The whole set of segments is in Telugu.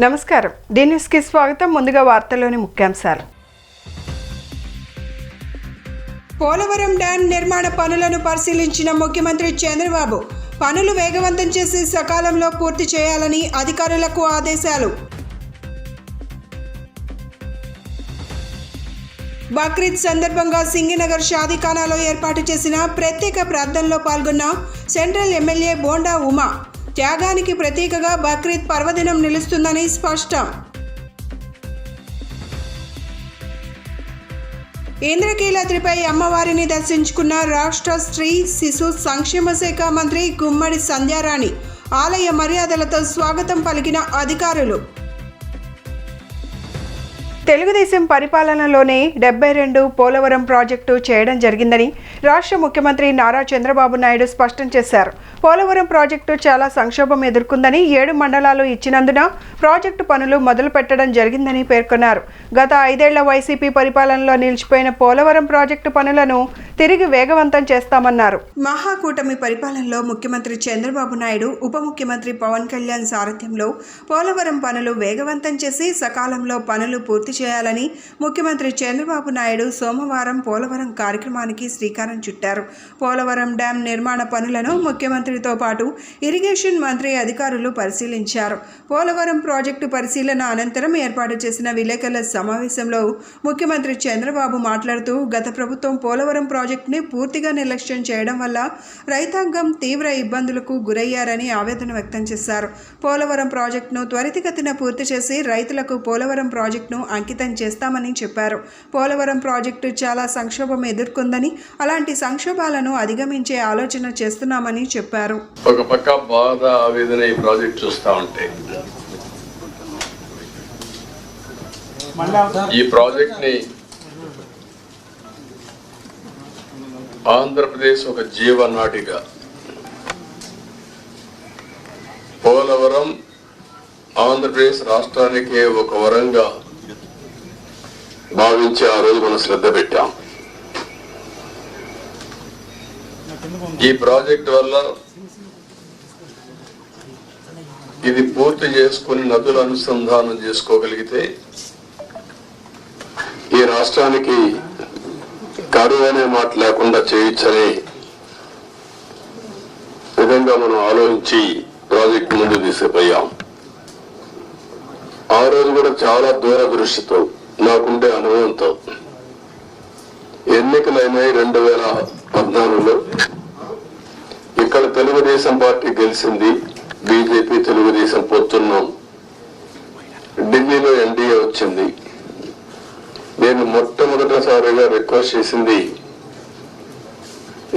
నమస్కారం. డి న్యూస్కి స్వాగతం. ముందుగా వార్తల్లోని ముఖ్యాంశాలు. పోలవరం డ్యాం నిర్మాణ పనులను పరిశీలించిన ముఖ్యమంత్రి చంద్రబాబు పనులు వేగవంతం చేసి సకాలంలో పూర్తి చేయాలని అధికారులకు ఆదేశాలు. బక్రీద్ సందర్భంగా సింగినగర్ షాదీఖానాలో ఏర్పాటు చేసిన ప్రత్యేక ప్రార్థనలో పాల్గొన్న సెంట్రల్ ఎమ్మెల్యే బోండా ఉమా త్యాగానికి ప్రతీకగా బక్రీద్ పర్వదినం నిలుస్తుందని స్పష్టం. ఇంద్రకీలాద్రిపై అమ్మవారిని దర్శించుకున్న రాష్ట్ర స్త్రీ శిశు సంక్షేమ శాఖ మంత్రి గుమ్మడి సంధ్యారాణి. ఆలయ మర్యాదలతో స్వాగతం పలికిన అధికారులు. తెలుగుదేశం పరిపాలనలోనే 72 పోలవరం ప్రాజెక్టు చేయడం జరిగిందని రాష్ట్ర ముఖ్యమంత్రి నారా చంద్రబాబు నాయుడు స్పష్టం చేశారు. పోలవరం ప్రాజెక్టు చాలా సంక్షోభం ఎదుర్కొందని 7 మండలాలు ఇచ్చినందున ప్రాజెక్టు పనులు మొదలు పెట్టడం జరిగిందని పేర్కొన్నారు. గత 5 ఏళ్ల వైసీపీ పరిపాలనలో నిలిచిపోయిన పోలవరం ప్రాజెక్టు పనులను తిరిగి వేగవంతం చేస్తామన్నారు. మహాకూటమి పరిపాలనలో ముఖ్యమంత్రి చంద్రబాబు నాయుడు, ఉప ముఖ్యమంత్రి పవన్ కళ్యాణ్ సారథ్యంలో పోలవరం పనులు వేగవంతం చేసి సకాలంలో పనులు పూర్తి చేయాలని ముఖ్యమంత్రి చంద్రబాబు నాయుడు సోమవారం పోలవరం కార్యక్రమానికి శ్రీకారం చుట్టారు. పోలవరం డ్యాం నిర్మాణ పనులను ముఖ్యమంత్రితో పాటు ఇరిగేషన్ మంత్రి అధికారులు పరిశీలించారు. పోలవరం ప్రాజెక్టు పరిశీలన అనంతరం ఏర్పాటు చేసిన విలేకరుల సమావేశంలో ముఖ్యమంత్రి చంద్రబాబు మాట్లాడుతూ, గత ప్రభుత్వం పోలవరం ప్రాజెక్టుని పూర్తిగా నిర్లక్ష్యం చేయడం వల్ల రైతాంగం తీవ్ర ఇబ్బందులకు గురయ్యారని ఆవేదన వ్యక్తం చేశారు. పోలవరం ప్రాజెక్టును త్వరితగతిన పూర్తి చేసి రైతులకు పోలవరం ప్రాజెక్టును అంకితం చేస్తామని చెప్పారు. పోలవరం ప్రాజెక్టు చాలా సంక్షోభం ఎదుర్కొందని, అలాంటి సంక్షోభాలను అధిగమించే ఆలోచన చేస్తున్నామని చెప్పారు. ఒక పక్క బాధ ఆవేదన ఈ ప్రాజెక్ట్ చూస్తా ఉంటే, ఈ ప్రాజెక్ట్ ని ఆంధ్రప్రదేశ్ ఒక జీవనాడిగా, పోలవరం ఆంధ్రప్రదేశ్ రాష్ట్రానికి ఒక వరంగా భావించి ఆ రోజు మనం శ్రద్ధ పెట్టాం. ఈ ప్రాజెక్ట్ వల్ల ఇది పూర్తి చేసుకుని నదుల అనుసంధానం చేసుకోగలిగితే ఈ రాష్ట్రానికి కరువు అనే మాట లేకుండా చేయొచ్చనే విధంగా మనం ఆలోచించి ప్రాజెక్ట్ ముందు తీసుకుపోయాం. ఆ రోజు కూడా చాలా దూరదృష్టితో, నాకుండే అనుభవంతో, ఎన్నికలైనాయి 2014లో. ఇక్కడ తెలుగుదేశం పార్టీ గెలిచింది, బీజేపీ తెలుగుదేశం పొత్తున్నాం. ఢిల్లీలో ఎన్డీఏ వచ్చింది. నేను మొట్టమొదటిసారిగా రిక్వెస్ట్ చేసింది,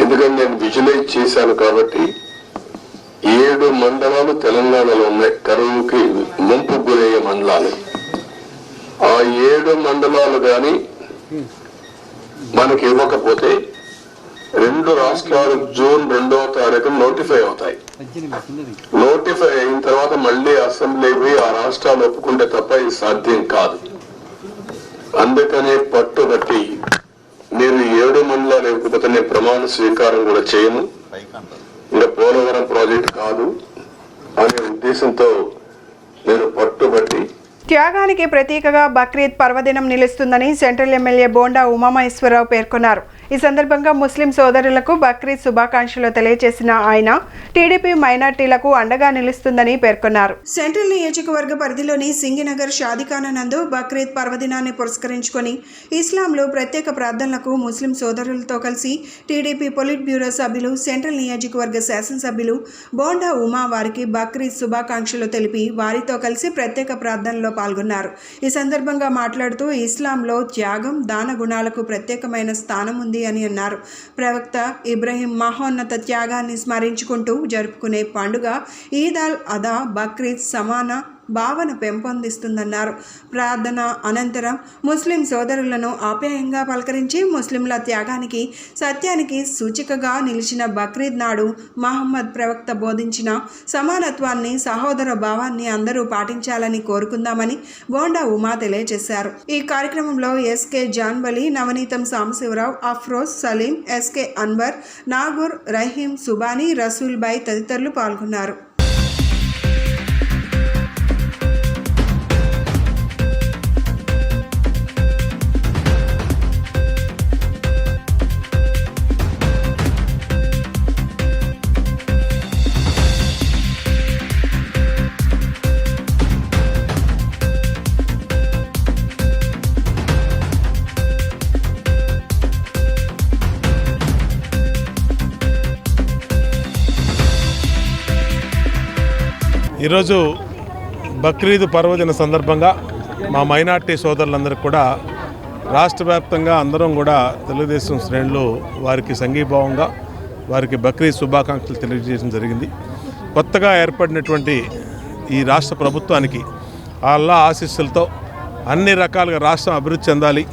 ఎందుకంటే నేను విజువలైజ్ చేశాను కాబట్టి, 7 మండలాలు తెలంగాణలో ఉన్నాయి, కరువుకి ముంపు గురయ్యే మండలాలు. ఆ 7 మండలాలు కానీ మనకి ఇవ్వకపోతే 2 రాష్ట్రాలు జూన్ 2వ తారీఖున నోటిఫై అవుతాయి. నోటిఫై అయిన తర్వాత మళ్ళీ అసెంబ్లీకి ఆ రాష్ట్రాలు ఒప్పుకుంటే తప్ప ఇది సాధ్యం కాదు. అందుకనే పట్టుబట్టి నేను 7 మండలాలు ఇవ్వకపోతే నేను ప్రమాణ స్వీకారం కూడా చేయను, ఇంకా పోలవరం ప్రాజెక్ట్ కాదు అనే ఉద్దేశంతో నేను పట్టుబట్టి. త్యాగానికి ప్రతీకగా బక్రీద్ పర్వదినం నిలుస్తుందని సెంట్రల్ ఎమ్మెల్యే బోండా ఉమామహేశ్వరరావు పేర్కొన్నారు. ఈ సందర్భంగా ముస్లిం సోదరులకు బక్రీద్ శుభాకాంక్షలు తెలియజేసిన ఆయన టీడీపీ మైనార్టీలకు అండగా నిలుస్తుందని పేర్కొన్నారు. సెంట్రల్ నియోజకవర్గ పరిధిలోని సింగినగర్ షాదీఖానా నందు బక్రీద్ పర్వదినాన్ని పురస్కరించుకొని ఇస్లాంలో ప్రత్యేక ప్రార్థనలకు ముస్లిం సోదరులతో కలిసి టీడీపీ పొలిట్ బ్యూరో సభ్యులు, సెంట్రల్ నియోజకవర్గ శాసనసభ్యులు బోండా ఉమా వారికి బక్రీద్ శుభాకాంక్షలు తెలిపి వారితో కలిసి ప్రత్యేక ప్రార్థనలో పాల్గొన్నారు. ఈ సందర్భంగా మాట్లాడుతూ, ఇస్లాంలో త్యాగం, దాన గుణాలకు ప్రత్యేకమైన స్థానం ఉంది అని అన్నారు. ప్రవక్త ఇబ్రహీం మహోన్నత త్యాగాన్ని స్మరించుకుంటూ జరుపుకునే పండుగ ఈద్ అల్ అదా బక్రీద్ సమాన భావన పెంపొందిస్తుందన్నారు. ప్రార్థన అనంతరం ముస్లిం సోదరులను ఆప్యాయంగా పలకరించి ముస్లింల త్యాగానికి, సత్యానికి సూచికగా నిలిచిన బక్రీద్ నాడు మహమ్మద్ ప్రవక్త బోధించిన సమానత్వాన్ని, సహోదర భావాన్ని అందరూ పాటించాలని కోరుకుందామని బోండా ఉమా తెలియజేశారు. ఈ కార్యక్రమంలో ఎస్కే జాన్బలి, నవనీతం సాంబశివరావు, అఫ్రోజ్, సలీం, ఎస్కే అన్వర్, నాగూర్, రహీం, సుబానీ, రసూల్ బై తదితరులు పాల్గొన్నారు. ఈరోజు బక్రీద్ పర్వదిన సందర్భంగా మా మైనార్టీ సోదరులందరికీ కూడా రాష్ట్ర వ్యాప్తంగా అందరం కూడా తెలుగుదేశం శ్రేణులు వారికి సంఘీభావంగా వారికి బక్రీద్ శుభాకాంక్షలు తెలియజేయడం జరిగింది. కొత్తగా ఏర్పడినటువంటి ఈ రాష్ట్ర ప్రభుత్వానికి అల్లా ఆశీస్సులతో అన్ని రకాలుగా రాష్ట్రం అభివృద్ధి చెందాలి,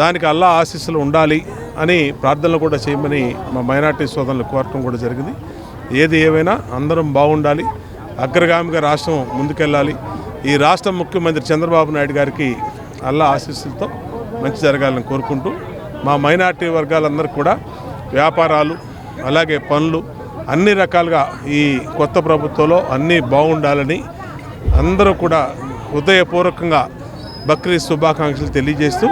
దానికి అల్లా ఆశీస్సులు ఉండాలి అని ప్రార్థనలు కూడా చేయమని మా మైనార్టీ సోదరులు కోరటం కూడా జరిగింది. ఏది ఏమైనా అందరం బాగుండాలి, అగ్రగామిగా రాష్ట్రం ముందుకెళ్ళాలి. ఈ రాష్ట్ర ముఖ్యమంత్రి చంద్రబాబు నాయుడు గారికి అల్లా ఆశీస్సులతో మంచి జరగాలని కోరుకుంటూ మా మైనార్టీ వర్గాలందరికీ కూడా వ్యాపారాలు అలాగే పనులు అన్ని రకాలుగా ఈ కొత్త ప్రభుత్వంలో అన్నీ బాగుండాలని అందరూ కూడా హృదయపూర్వకంగా బక్రీద్ శుభాకాంక్షలు తెలియజేస్తూ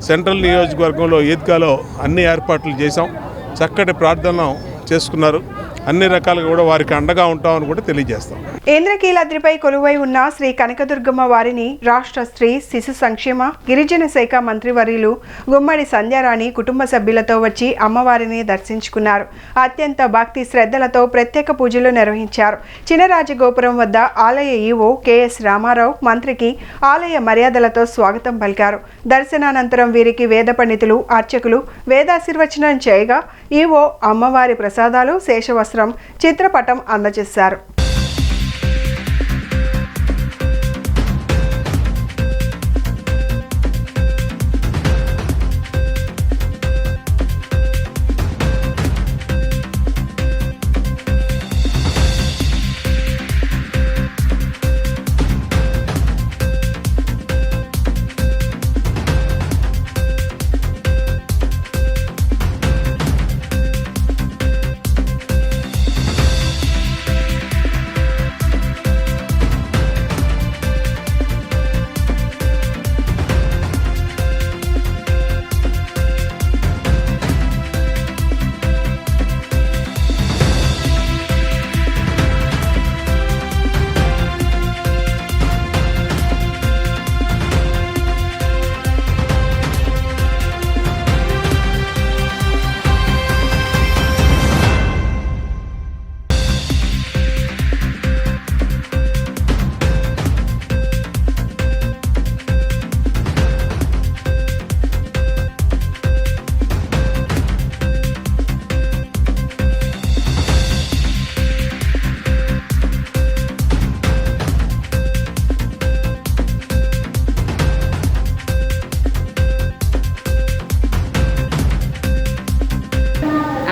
సెంట్రల్ నియోజకవర్గంలో ఈద్గాలో అన్ని ఏర్పాట్లు చేశాం. చక్కటి ప్రార్థన చేసుకున్నారు. అన్ని రకాలుగా కూడా వారికి అండగా ఉంటామని కూడా తెలియజేస్తాం. ఇంద్రకీలాద్రిపై కొలువై ఉన్న శ్రీ కనకదుర్గమ్మ వారిని రాష్ట్ర స్త్రీ శిశు సంక్షేమ గిరిజన శాఖ మంత్రివర్యులు గుమ్మడి సంధ్యారాణి కుటుంబ సభ్యులతో వచ్చి అమ్మవారిని దర్శించుకున్నారు. అత్యంత భక్తి శ్రద్ధలతో ప్రత్యేక పూజలు నిర్వహించారు. చినరాజగోపురం వద్ద ఆలయ ఈవో కెఎస్ రామారావు మంత్రికి ఆలయ మర్యాదలతో స్వాగతం పలికారు. దర్శనానంతరం వీరికి వేద పండితులు అర్చకులు వేదాశీర్వచనం చేయగా ఈవో అమ్మవారి ప్రసాదాలు శేషవస్త్రం చిత్రపటం అందజేశారు.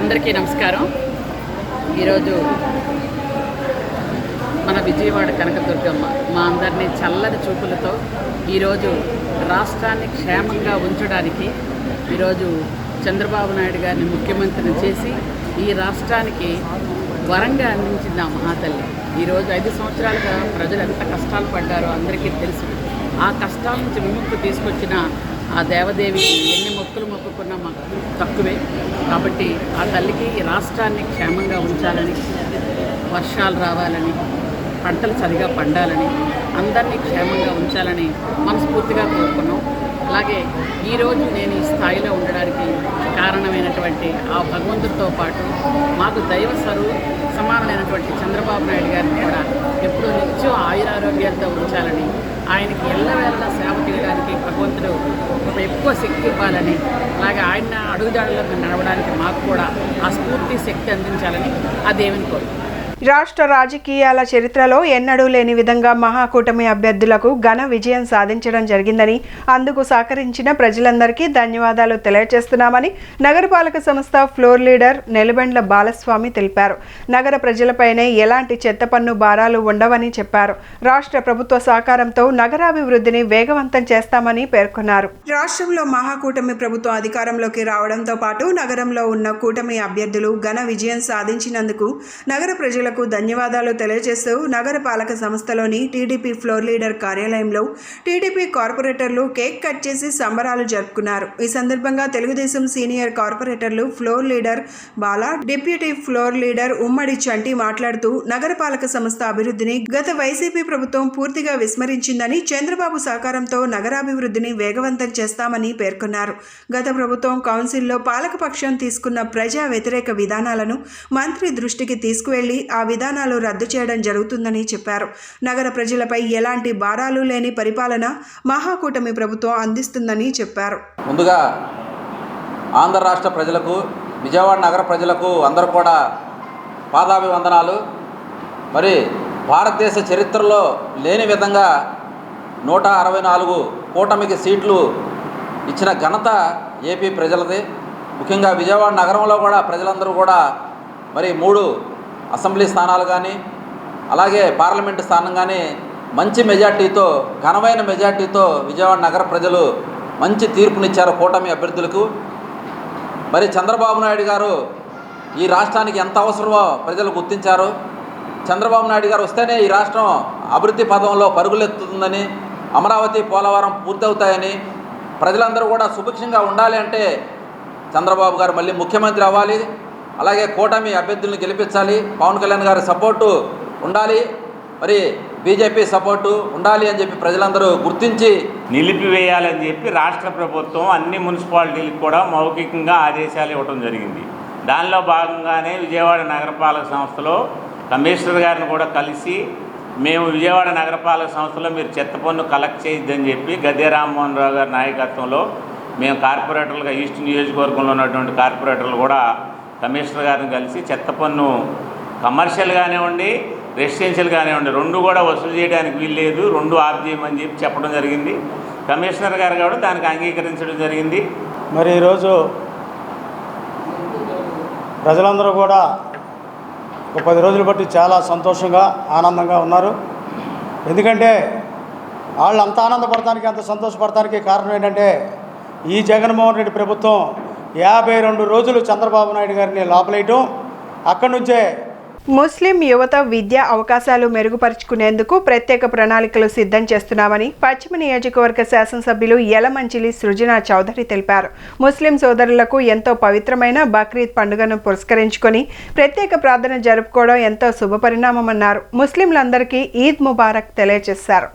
అందరికీ నమస్కారం. ఈరోజు మన విజయవాడ కనకదుర్గమ్మ మా అందరినీ చల్లని చూపులతో ఈరోజు రాష్ట్రాన్ని క్షేమంగా ఉంచడానికి ఈరోజు చంద్రబాబు నాయుడు గారిని ముఖ్యమంత్రిని చేసి ఈ రాష్ట్రానికి వరంగా అందించింది ఆ మహాతల్లి. ఈరోజు 5 సంవత్సరాలుగా ప్రజలు ఎంత కష్టాలు పడ్డారో అందరికీ తెలుసు. ఆ కష్టాల నుంచి విముక్తి తీసుకొచ్చిన ఆ దేవదేవికి ఎన్ని మొక్కులు మొక్కుకున్నా మాకు తక్కువే. కాబట్టి ఆ తల్లికి ఈ రాష్ట్రాన్ని క్షేమంగా ఉంచాలని, వర్షాలు రావాలని, పంటలు సరిగా పండాలని, అందరినీ క్షేమంగా ఉంచాలని మనస్ఫూర్తిగా కోరుకున్నాం. అలాగే ఈరోజు నేను ఈ స్థాయిలో ఉండడానికి కారణమైనటువంటి ఆ భగవంతుడితో పాటు మాకు దైవ సమానమైనటువంటి చంద్రబాబు నాయుడు గారిని కూడా ఎప్పుడూ నిత్యం ఆయురారోగ్యాలతో ఉంచాలని, ఆయనకి ఎల్లవేళలా సేవ చేయడానికి భగవంతుడు ఎక్కువ శక్తి ఇవ్వాలని, అలాగే ఆయన అడుగుజాడల్లో నడవడానికి మాకు కూడా ఆ స్ఫూర్తి శక్తి అందించాలని ఆ దేవుని కోరుకుంటున్నాను. రాష్ట్ర రాజకీయాల చరిత్రలో ఎన్నడూ లేని విధంగా మహాకూటమి అభ్యర్థులకు ఘన విజయం సాధించడం జరిగిందని, అందుకు సహకరించిన ప్రజలందరికీ ధన్యవాదాలు తెలియజేస్తున్నామని నగరపాలక సంస్థ ఫ్లోర్ లీడర్ నెలబండ్ల బాలస్వామి తెలిపారు. నగర ప్రజలపైనే ఎలాంటి చెత్త పన్ను భారాలు ఉండవని చెప్పారు. రాష్ట్ర ప్రభుత్వ సహకారంతో నగరాభివృద్ధిని వేగవంతం చేస్తామని పేర్కొన్నారు. రాష్ట్రంలో మహాకూటమి ప్రభుత్వం అధికారంలోకి రావడంతో పాటు నగరంలో ఉన్న కూటమి అభ్యర్థులు ఘన విజయం సాధించినందుకు నగర ప్రజలకు ధన్యవాదాలు తెలియజేస్తూ నగర పాలక సంస్థలోని టీడీపీ ఫ్లోర్ లీడర్ కార్యాలయంలో టీడీపీ కార్పొరేటర్లు కేక్ కట్ చేసి సంబరాలు జరుపుకున్నారు. ఈ సందర్భంగా తెలుగుదేశం సీనియర్ కార్పొరేటర్లు floor leader Bala, deputy floor leader ఉమ్మడి చంటి మాట్లాడుతూ నగరపాలక సంస్థ అభివృద్ధిని గత వైసీపీ ప్రభుత్వం పూర్తిగా విస్మరించిందని, చంద్రబాబు సహకారంతో నగరాభివృద్ధిని వేగవంతం చేస్తామని పేర్కొన్నారు. గత ప్రభుత్వం కౌన్సిల్లో పాలకపక్షం తీసుకున్న ప్రజా వ్యతిరేక విధానాలను మంత్రి దృష్టికి తీసుకువెళ్లి ఆ విధానాలు రద్దు చేయడం జరుగుతుందని చెప్పారు. నగర ప్రజలపై ఎలాంటి భారాలు లేని పరిపాలన మహాకూటమి ప్రభుత్వం అందిస్తుందని చెప్పారు. ముందుగా ఆంధ్ర రాష్ట్ర ప్రజలకు, విజయవాడ నగర ప్రజలకు అందరూ కూడా పాదాభివందనాలు. మరి భారతదేశ చరిత్రలో లేని విధంగా 164 కూటమికి సీట్లు ఇచ్చిన ఘనత ఏపీ ప్రజలది. ముఖ్యంగా విజయవాడ నగరంలో కూడా ప్రజలందరూ కూడా మరి 3 అసెంబ్లీ స్థానాలు కానీ అలాగే పార్లమెంటు స్థానం కానీ మంచి మెజార్టీతో, ఘనమైన మెజార్టీతో విజయవాడ నగర ప్రజలు మంచి తీర్పునిచ్చారు కూటమి అభ్యర్థులకు. మరి చంద్రబాబు నాయుడు గారు ఈ రాష్ట్రానికి ఎంత అవసరమో ప్రజలు గుర్తించారు. చంద్రబాబు నాయుడు గారు వస్తేనే ఈ రాష్ట్రం అభివృద్ధి పదంలో పరుగులెత్తుతుందని, అమరావతి, పోలవరం పూర్తవుతాయని, ప్రజలందరూ కూడా సుభిక్షంగా ఉండాలి అంటే చంద్రబాబు గారు మళ్ళీ ముఖ్యమంత్రి అవ్వాలి. అలాగే కూటమి అభ్యర్థులను గెలిపించాలి. పవన్ కళ్యాణ్ గారి సపోర్టు ఉండాలి, మరి బీజేపీ సపోర్టు ఉండాలి అని చెప్పి ప్రజలందరూ గుర్తించి నిలిపివేయాలని చెప్పి రాష్ట్ర ప్రభుత్వం అన్ని మున్సిపాలిటీలకు కూడా మౌఖికంగా ఆదేశాలు ఇవ్వడం జరిగింది. దానిలో భాగంగానే విజయవాడ నగరపాలక సంస్థలో కమిషనర్ గారిని కూడా కలిసి మేము విజయవాడ నగరపాలక సంస్థలో మీరు చెత్త పన్ను కలెక్ట్ చేయొద్దని చెప్పి గద్దె రామ్మోహన్ రావు గారి నాయకత్వంలో మేము కార్పొరేటర్లుగా ఈస్ట్ నియోజకవర్గంలో ఉన్నటువంటి కార్పొరేటర్లు కూడా కమిషనర్ గారిని కలిసి చెత్త పన్ను కమర్షియల్ కానివ్వండి, రెసిడెన్షియల్ కానివ్వండి 2 కూడా వసూలు చేయడానికి వీల్లేదు, 2 ఆఫ్ చేయమని చెప్పి చెప్పడం జరిగింది. కమిషనర్ గారు కూడా దానికి అంగీకరించడం జరిగింది. మరి ఈరోజు ప్రజలందరూ కూడా ఒక 10 రోజులు బట్టి చాలా సంతోషంగా, ఆనందంగా ఉన్నారు. ఎందుకంటే వాళ్ళు అంత ఆనందపడటానికి, అంత సంతోషపడటానికి కారణం ఏంటంటే ఈ జగన్మోహన్ రెడ్డి ప్రభుత్వం 52 రోజులు చంద్రబాబు నాయుడు గారిని లోపలేయటం, అక్కడి నుంచే ముస్లిం యువత విద్యా అవకాశాలు మెరుగుపరుచుకునేందుకు ప్రత్యేక ప్రణాళికలు సిద్ధం చేస్తున్నామని పశ్చిమ నియోజకవర్గ శాసనసభ్యులు యలమంచిలి సృజనా చౌదరి తెలిపారు. ముస్లిం సోదరులకు ఎంతో పవిత్రమైన బక్రీద్ పండుగను పురస్కరించుకొని ప్రత్యేక ప్రార్థన జరుపుకోవడం ఎంతో శుభపరిణామమన్నారు. ముస్లింలందరికీ ఈద్ ముబారక్ తెలియజేశారు.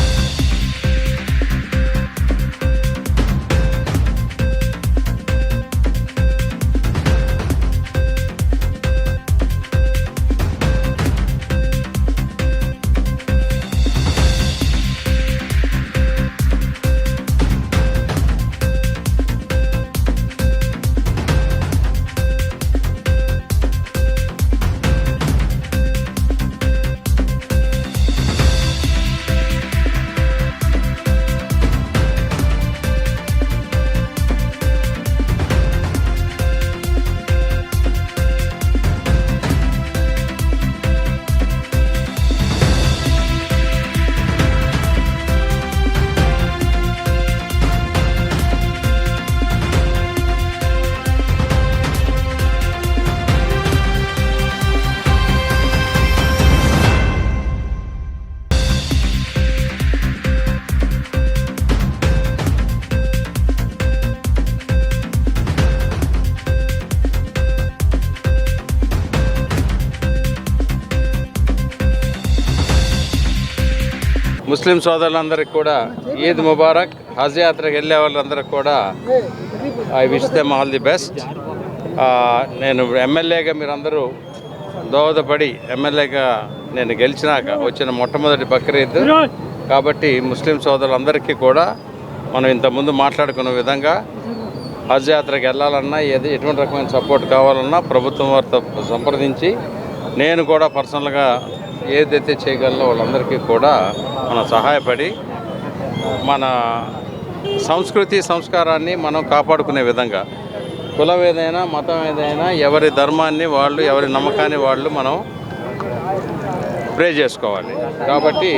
ముస్లిం సోదరులందరికీ కూడా ఈద్ ముబారక్. హజ్ యాత్రకు వెళ్ళే వాళ్ళందరికీ కూడా I wish them all the best. నేను ఎమ్మెల్యేగా మీరందరూ దోహదపడి ఎమ్మెల్యేగా నేను గెలిచినాక వచ్చిన మొట్టమొదటి బక్రీద్ కాబట్టి ముస్లిం సోదరులందరికీ కూడా మనం ఇంతకుముందు మాట్లాడుకున్న విధంగా హజ్ యాత్రకు వెళ్ళాలన్నా ఎటువంటి రకమైన సపోర్ట్ కావాలన్నా ప్రభుత్వం వారితో సంప్రదించి నేను కూడా పర్సనల్గా ఏదైతే చేయగలనో వాళ్ళందరికీ కూడా మనం సహాయపడి మన సంస్కృతి సంస్కారాన్ని మనం కాపాడుకునే విధంగా కులం ఏదైనా మతం ఏదైనా ఎవరి ధర్మాన్ని వాళ్ళు, ఎవరి నమ్మకాన్ని వాళ్ళు మనం ప్రే చేసుకోవాలి. కాబట్టి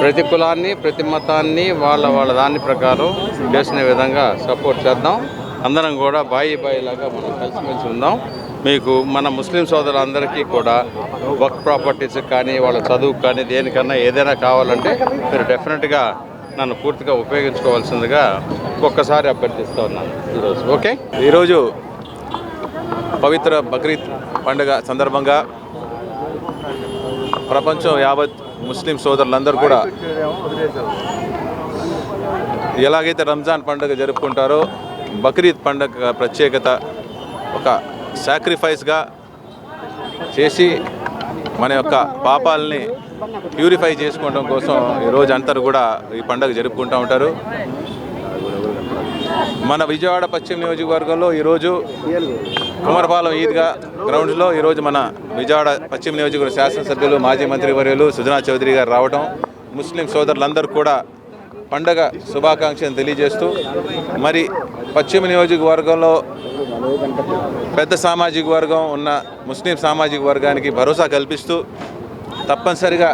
ప్రతి కులాన్ని, ప్రతి మతాన్ని వాళ్ళ దాని ప్రకారం చేసిన విధంగా సపోర్ట్ చేద్దాం. అందరం కూడా బాయి లాగా మనం కలిసిమెలిసి ఉందాం. మీకు మన ముస్లిం సోదరులందరికీ కూడా వర్క్ ప్రాపర్టీస్ కానీ, వాళ్ళ చదువుకు కానీ, దేనికన్నా ఏదైనా కావాలంటే మీరు డెఫినెట్గా నన్ను పూర్తిగా ఉపయోగించుకోవాల్సిందిగా ఒక్కసారి అభ్యర్థిస్తూ ఉన్నాను ఈరోజు. ఓకే, ఈరోజు పవిత్ర బక్రీద్ పండుగ సందర్భంగా ప్రపంచం యావత్ ముస్లిం సోదరులందరూ కూడా ఎలాగైతే రంజాన్ పండుగ జరుపుకుంటారో బక్రీద్ పండుగ ప్రత్యేకత ఒక సాక్రిఫైస్గా చేసి మన యొక్క పాపాలని ప్యూరిఫై చేసుకోవడం కోసం ఈరోజు అందరూ కూడా ఈ పండుగ జరుపుకుంటూ ఉంటారు. మన విజయవాడ పశ్చిమ నియోజకవర్గంలో ఈరోజు కుమరపాలెం ఈద్గా గ్రౌండ్స్లో ఈరోజు మన విజయవాడ పశ్చిమ నియోజకవర్గ శాసనసభ్యులు మాజీ మంత్రి వర్యులు సుజనా చౌదరి గారు రావడం, ముస్లిం సోదరులందరూ కూడా పండగ శుభాకాంక్షలు తెలియజేస్తూ, మరి పశ్చిమ నియోజకవర్గంలో పెద్ద సామాజిక వర్గం ఉన్న ముస్లిం సామాజిక వర్గానికి భరోసా కల్పిస్తూ తప్పనిసరిగా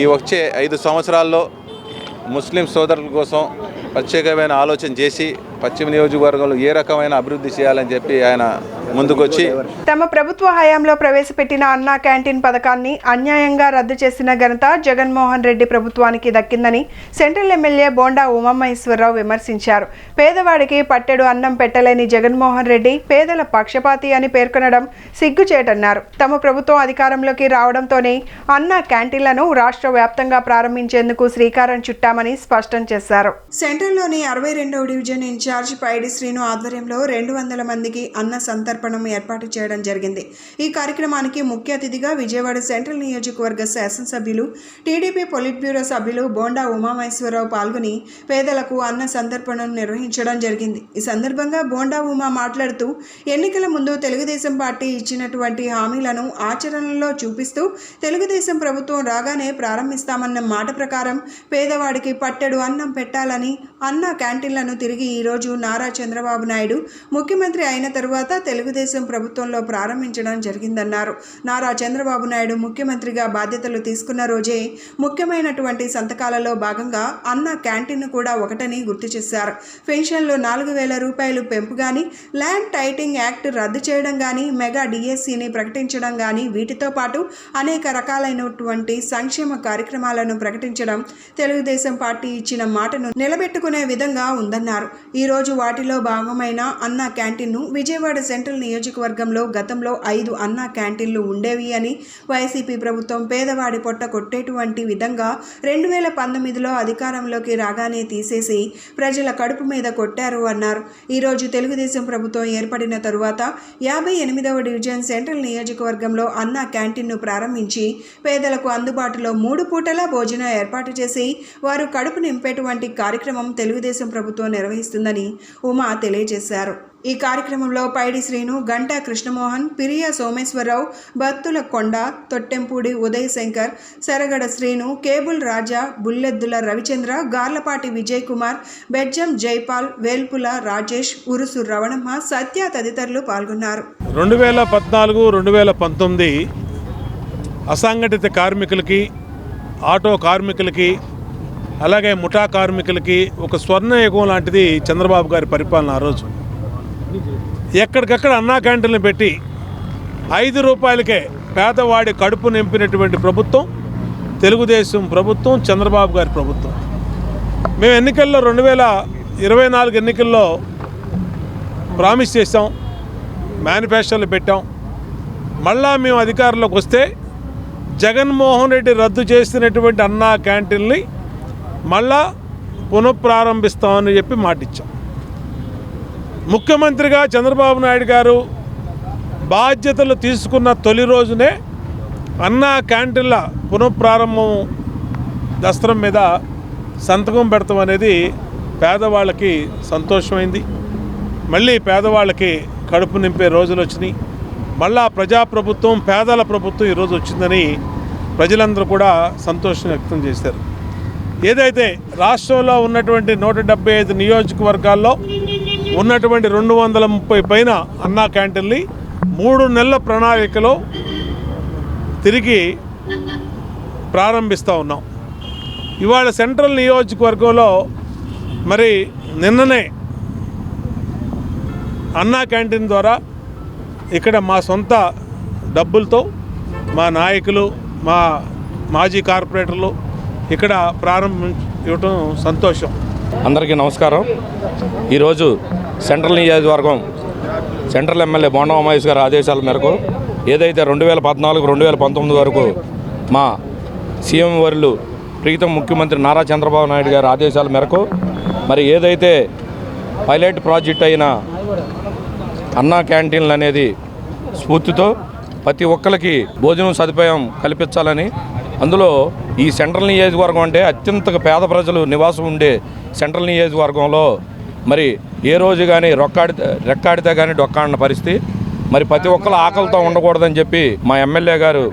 ఈ వచ్చే 5 సంవత్సరాల్లో ముస్లిం సోదరుల కోసం ప్రత్యేకమైన ఆలోచన చేసి పశ్చిమ నియోజకవర్గంలో ఏ రకమైన అభివృద్ధి చేయాలని చెప్పి ఆయన ముందుకొచ్చి తమ ప్రభుత్వ హయాంలో ప్రవేశపెట్టిన అన్నా క్యాంటీన్ పథకాన్ని అన్యాయంగా రద్దు చేసిన ఘనత జగన్మోహన్ రెడ్డి ప్రభుత్వానికి దక్కిందని సెంట్రల్ ఎమ్మెల్యే బోండా ఉమామహేశ్వరరావు విమర్శించారు. పేదవాడికి పట్టెడు అన్నం పెట్టలేని జగన్మోహన్ రెడ్డి పేదల పక్షపాతి అని పేర్కొనడం సిగ్గుచేటన్నారు. తమ ప్రభుత్వం అధికారంలోకి రావడంతోనే అన్నా క్యాంటీన్లను రాష్ట్ర వ్యాప్తంగా ప్రారంభించేందుకు శ్రీకారం చుట్టామని స్పష్టం చేశారు. సెంట్రల్లోని 62వ డివిజన్ ఇన్ఛార్జ్ పైడి శ్రీను ఆధ్వర్యంలో 200 మందికి అన్న సంతర్పణం ఏర్పాటు చేయడం జరిగింది. ఈ కార్యక్రమానికి ముఖ్య అతిథిగా విజయవాడ సెంట్రల్ నియోజకవర్గ శాసనసభ్యులు టీడీపీ పొలిట్ బ్యూరో సభ్యులు బోండా ఉమామహేశ్వరరావు పాల్గొని పేదలకు అన్న సంతర్పణను నిర్వహించడం జరిగింది. ఈ సందర్భంగా బోండా ఉమా మాట్లాడుతూ ఎన్నికల ముందు తెలుగుదేశం పార్టీ ఇచ్చినటువంటి హామీలను ఆచరణలో చూపిస్తూ తెలుగుదేశం ప్రభుత్వం రాగానే ప్రారంభిస్తామన్న మాట ప్రకారం పేదవాడికి పట్టెడు అన్నం పెట్టాలని అన్న క్యాంటీన్లను తిరిగి ఈరోజు నారా చంద్రబాబు నాయుడు ముఖ్యమంత్రి అయిన తరువాత తెలుగుదేశం ప్రభుత్వంలో ప్రారంభించడం జరిగిందన్నారు. నారా చంద్రబాబు నాయుడు ముఖ్యమంత్రిగా బాధ్యతలు తీసుకున్న రోజే ముఖ్యమైనటువంటి సంతకాలలో భాగంగా అన్న క్యాంటీన్ కూడా ఒకటని గుర్తు చేశారు. పెన్షన్లు 4,000 రూపాయలు పెంపు కానీ, ల్యాండ్ టైటింగ్ యాక్ట్ రద్దు చేయడం కానీ, మెగా డిఎస్సిని ప్రకటించడం కానీ, వీటితో పాటు అనేక రకాలైనటువంటి సంక్షేమ కార్యక్రమాలను ప్రకటించడం తెలుగుదేశం పార్టీ ఇచ్చిన మాటను నిలబెట్టుకునే విధంగా ఉందన్నారు. ఈరోజు వాటిలో భాగమైన అన్నా క్యాంటీన్ను విజయవాడ సెంట్రల్ నియోజకవర్గంలో గతంలో 5 అన్నా క్యాంటీన్లు ఉండేవి అని, వైసీపీ ప్రభుత్వం పేదవాడి పొట్ట కొట్టేటువంటి విధంగా 2019లో అధికారంలోకి రాగానే తీసేసి ప్రజల కడుపు మీద కొట్టారు అన్నారు. ఈరోజు తెలుగుదేశం ప్రభుత్వం ఏర్పడిన తరువాత 58వ డివిజన్ సెంట్రల్ నియోజకవర్గంలో అన్నా క్యాంటీన్ను ప్రారంభించి పేదలకు అందుబాటులో 3 పూటల భోజనం ఏర్పాటు చేసి వారు కడుపు నింపేటువంటి కార్యక్రమం తెలుగుదేశం ప్రభుత్వం నిర్వహిస్తుందని ఉమా తెలియజేశారు. ఈ కార్యక్రమంలో పైడి శ్రీను, గంటా కృష్ణమోహన్, పిరియా సోమేశ్వరరావు, బత్తుల కొండ, తొట్టెంపూడి ఉదయ్ శంకర్, సరగడ శ్రీను, కేబుల్ రాజా, బుల్లెద్దుల రవిచంద్ర, గార్లపాటి విజయ్ కుమార్, బెజ్జం జైపాల్, వేల్పుల రాజేష్, ఉరుసు రవణమ్మ, సత్య తదితరులు పాల్గొన్నారు. 2014-2019 అసంఘటిత కార్మికులకి, ఆటో కార్మికులకి, అలాగే ముఠా కార్మికులకి ఒక స్వర్ణయుగం లాంటిది చంద్రబాబు గారి పరిపాలన. ఆ రోజు ఎక్కడికక్కడ అన్నా క్యాంటీన్లు పెట్టి 5 రూపాయలకే పేదవాడి కడుపు నింపినటువంటి ప్రభుత్వం తెలుగుదేశం ప్రభుత్వం, చంద్రబాబు గారి ప్రభుత్వం. మేము ఎన్నికల్లో 2024 ఎన్నికల్లో ప్రామిస్ చేసాం, మేనిఫెస్టోలు పెట్టాం. మళ్ళా మేము అధికారంలోకి వస్తే జగన్మోహన్ రెడ్డి రద్దు చేసినటువంటి అన్నా క్యాంటీన్ని మళ్ళా పునఃప్రారంభిస్తామని చెప్పి మాటిచ్చాం. ముఖ్యమంత్రిగా చంద్రబాబు నాయుడు గారు బాధ్యతలు తీసుకున్న తొలి రోజునే అన్నా క్యాంటీన్ల పునఃప్రారంభం దస్త్రం మీద సంతకం పెడతాం అనేది పేదవాళ్ళకి సంతోషమైంది. మళ్ళీ పేదవాళ్ళకి కడుపు నింపే రోజులు వచ్చినాయి. మళ్ళా ప్రజాప్రభుత్వం, పేదల ప్రభుత్వం ఈరోజు వచ్చిందని ప్రజలందరూ కూడా సంతోషం వ్యక్తం చేశారు. ఏదైతే రాష్ట్రంలో ఉన్నటువంటి 175 నియోజకవర్గాల్లో ఉన్నటువంటి 230 పైన అన్నా క్యాంటీన్లు 3 నెలల ప్రణాళికలో తిరిగి ప్రారంభిస్తూ ఉన్నాం. ఇవాళ సెంట్రల్ నియోజకవర్గంలో మరి నిన్ననే అన్నా క్యాంటీన్ ద్వారా ఇక్కడ మా సొంత డబ్బులతో మా నాయకులు, మా మాజీ కార్పొరేటర్లు ఇక్కడ ప్రారంభించడం సంతోషం. అందరికీ నమస్కారం. ఈరోజు సెంట్రల్ నియోజకవర్గం సెంట్రల్ ఎమ్మెల్యే బోండా ఉమామహేశ్వర గారి ఆదేశాల మేరకు ఏదైతే 2014-2019 వరకు మా సీఎం వర్యులు ప్రీతం ముఖ్యమంత్రి నారా చంద్రబాబు నాయుడు గారి ఆదేశాల మేరకు మరి ఏదైతే పైలట్ ప్రాజెక్ట్ అయిన అన్నా క్యాంటీన్లు అనేది స్ఫూర్తితో ప్రతి ఒక్కరికి భోజనం సదుపాయం కల్పించాలని, అందులో ఈ సెంట్రల్ నియోజకవర్గం అంటే అత్యంత పేద ప్రజలు నివాసం ఉండే సెంట్రల్ నియోజకవర్గంలో మరి ఏ రోజు కానీ రెక్కాడితే కానీ డొక్కాడిన పరిస్థితి. మరి ప్రతి ఒక్కరు ఆకలితో ఉండకూడదని చెప్పి మా ఎమ్మెల్యే గారు